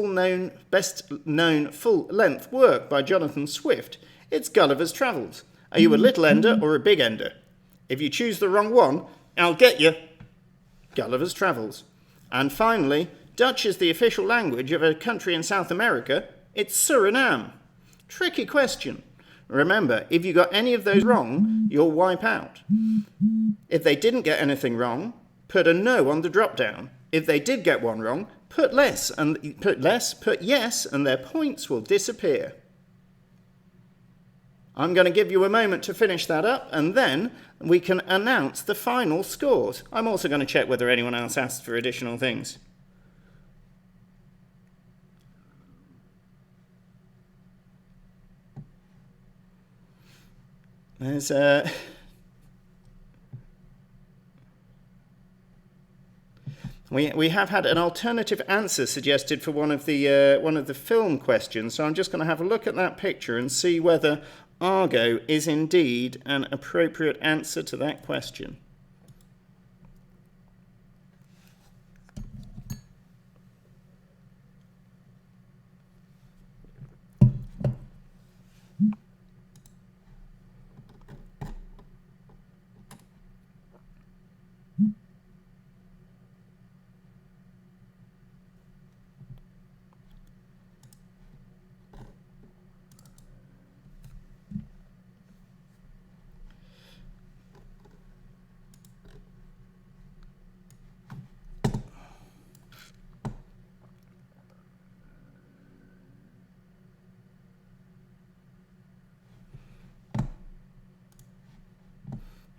known full-length work by Jonathan Swift, it's Gulliver's Travels. Are you a little ender or a big ender? If you choose the wrong one, I'll get you. Gulliver's Travels. And finally, Dutch is the official language of a country in South America. It's Suriname. Tricky question. Remember, if you got any of those wrong, you'll wipe out. If they didn't get anything wrong, put a no on the drop-down. If they did get one wrong, put yes, and their points will disappear. I'm going to give you a moment to finish that up, and then we can announce the final scores. I'm also going to check whether anyone else asked for additional things. There's We have had an alternative answer suggested for one of the film questions, so I'm just going to have a look at that picture and see whether Argo is indeed an appropriate answer to that question.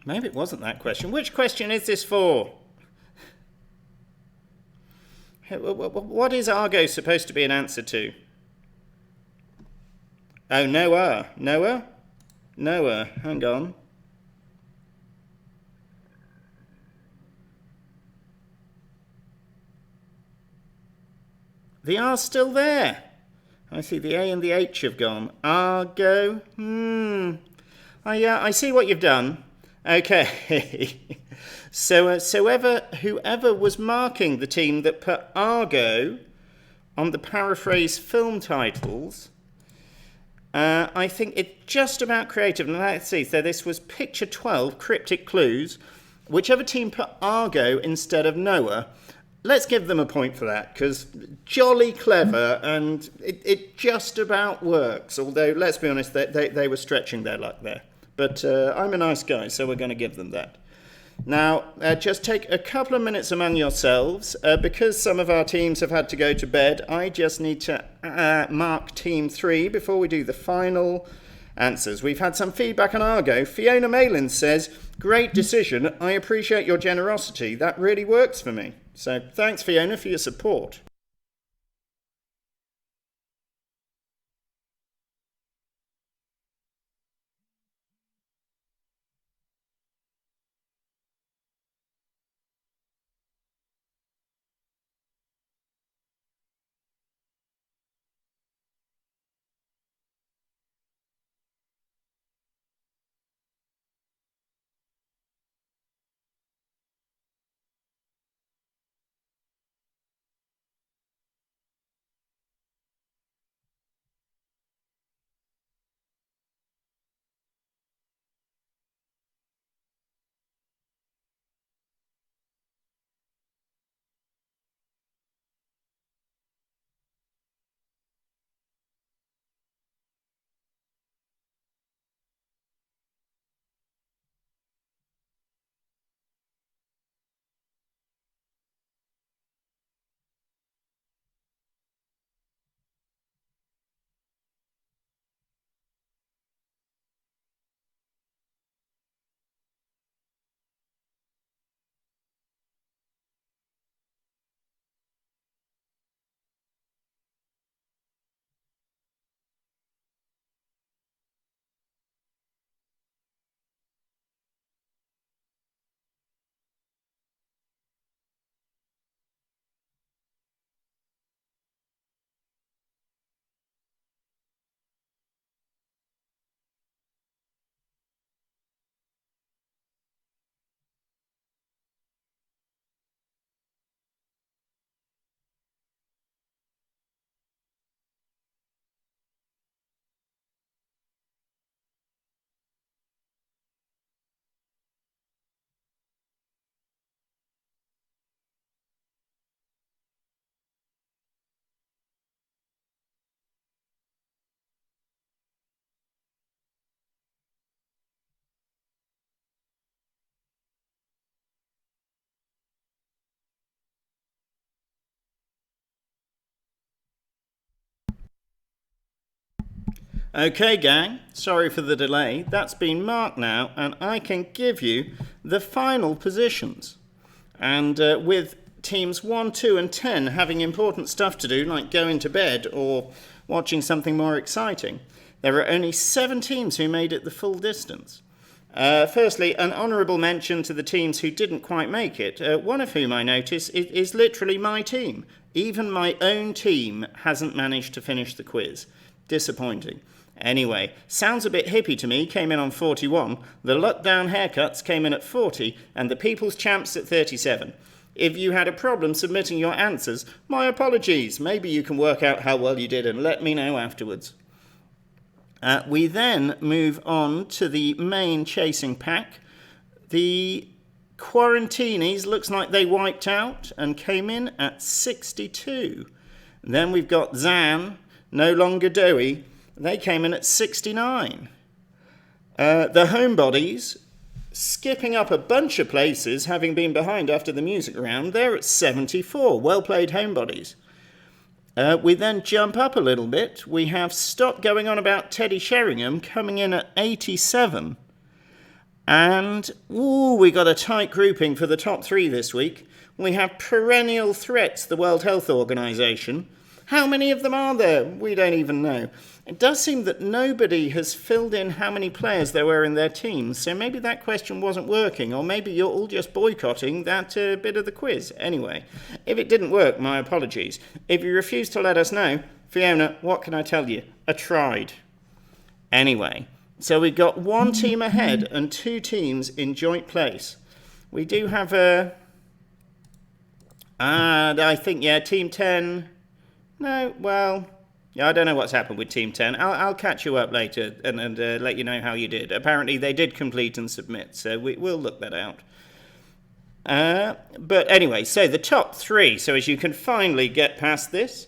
Maybe it wasn't that question. Which question is this for? What is Argo supposed to be an answer to? Oh, Noah. Noah? Noah, hang on. The R's still there. I see the A and the H have gone. Argo. I see what you've done. Okay. So whoever was marking the team that put Argo on the paraphrase film titles, I think it's just about creative. Now let's see. So this was picture 12, cryptic clues. Whichever team put Argo instead of Noah, let's give them a point for that, because jolly clever, and it just about works. Although, let's be honest, they were stretching their luck there. But I'm a nice guy, so we're going to give them that. Now, just take a couple of minutes among yourselves. Because some of our teams have had to go to bed, I just need to mark Team 3 before we do the final answers. We've had some feedback on Argo. Fiona Malin says, great decision. I appreciate your generosity. That really works for me. So thanks, Fiona, for your support. Okay, gang, sorry for the delay. That's been marked now, and I can give you the final positions. And with teams 1, 2, and 10 having important stuff to do, like going to bed or watching something more exciting, there are only 7 teams who made it the full distance. Firstly, an honourable mention to the teams who didn't quite make it, one of whom I notice is literally my team. Even my own team hasn't managed to finish the quiz. Disappointing. Anyway, sounds a bit hippie to me, came in on 41, the Luck Down Haircuts came in at 40, and the People's Champs at 37. If you had a problem submitting your answers, my apologies. Maybe you can work out how well you did and let me know afterwards. We then move on to the main chasing pack. The Quarantinis looks like they wiped out and came in at 62. Then we've got Zan, no longer doughy. They came in at 69. The Homebodies, skipping up a bunch of places, having been behind after the music round, they're at 74. Well played, Homebodies. We then jump up a little bit. We have Stop Going On About Teddy Sheringham coming in at 87. And, we got a tight grouping for the top 3 this week. We have Perennial Threats, the World Health Organization. How many of them are there? We don't even know. It does seem that nobody has filled in how many players there were in their teams, so maybe that question wasn't working, or maybe you're all just boycotting that bit of the quiz. Anyway, if it didn't work, my apologies. If you refuse to let us know, Fiona, what can I tell you? I tried. Anyway, so we've got 1 team ahead and 2 teams in joint place. We do have a... I think, Team 10... No, well... Yeah, I don't know what's happened with Team 10. I'll catch you up later and let you know how you did. Apparently they did complete and submit, so we'll look that out. But anyway, so the top 3. So as you can finally get past this,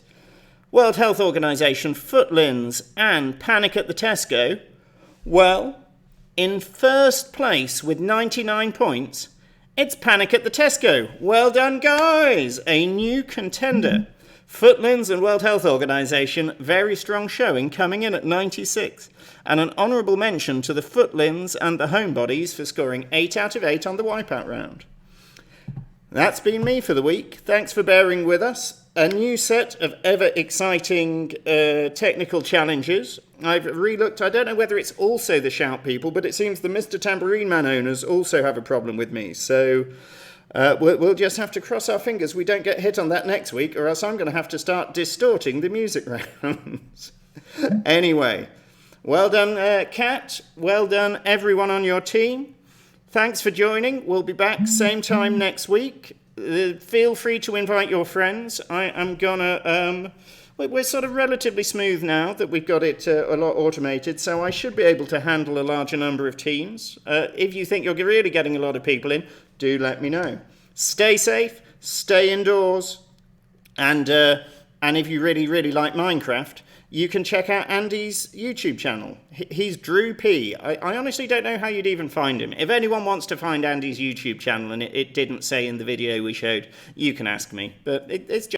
World Health Organization, Footlins, and Panic at the Tesco. Well, in first place with 99 points, it's Panic at the Tesco. Well done, guys! A new contender. Footlands and World Health Organization, very strong showing, coming in at 96. And an honourable mention to the Footlands and the Homebodies for scoring 8 out of 8 on the Wipeout round. That's been me for the week. Thanks for bearing with us. A new set of ever exciting technical challenges. I've relooked. I don't know whether it's also the Shout people, but it seems the Mr. Tambourine Man owners also have a problem with me. So we'll just have to cross our fingers we don't get hit on that next week, or else I'm going to have to start distorting the music rounds. Anyway, well done, Kat. Well done, everyone on your team. Thanks for joining. We'll be back same time next week. Feel free to invite your friends. I am gonna... we're sort of relatively smooth now that we've got it a lot automated, so I should be able to handle a larger number of teams. If you think you're really getting a lot of people in, do let me know. Stay safe, stay indoors, and if you really, really like Minecraft, you can check out Andy's YouTube channel. He's Drew P. I honestly don't know how you'd even find him. If anyone wants to find Andy's YouTube channel and it didn't say in the video we showed, you can ask me. But it's just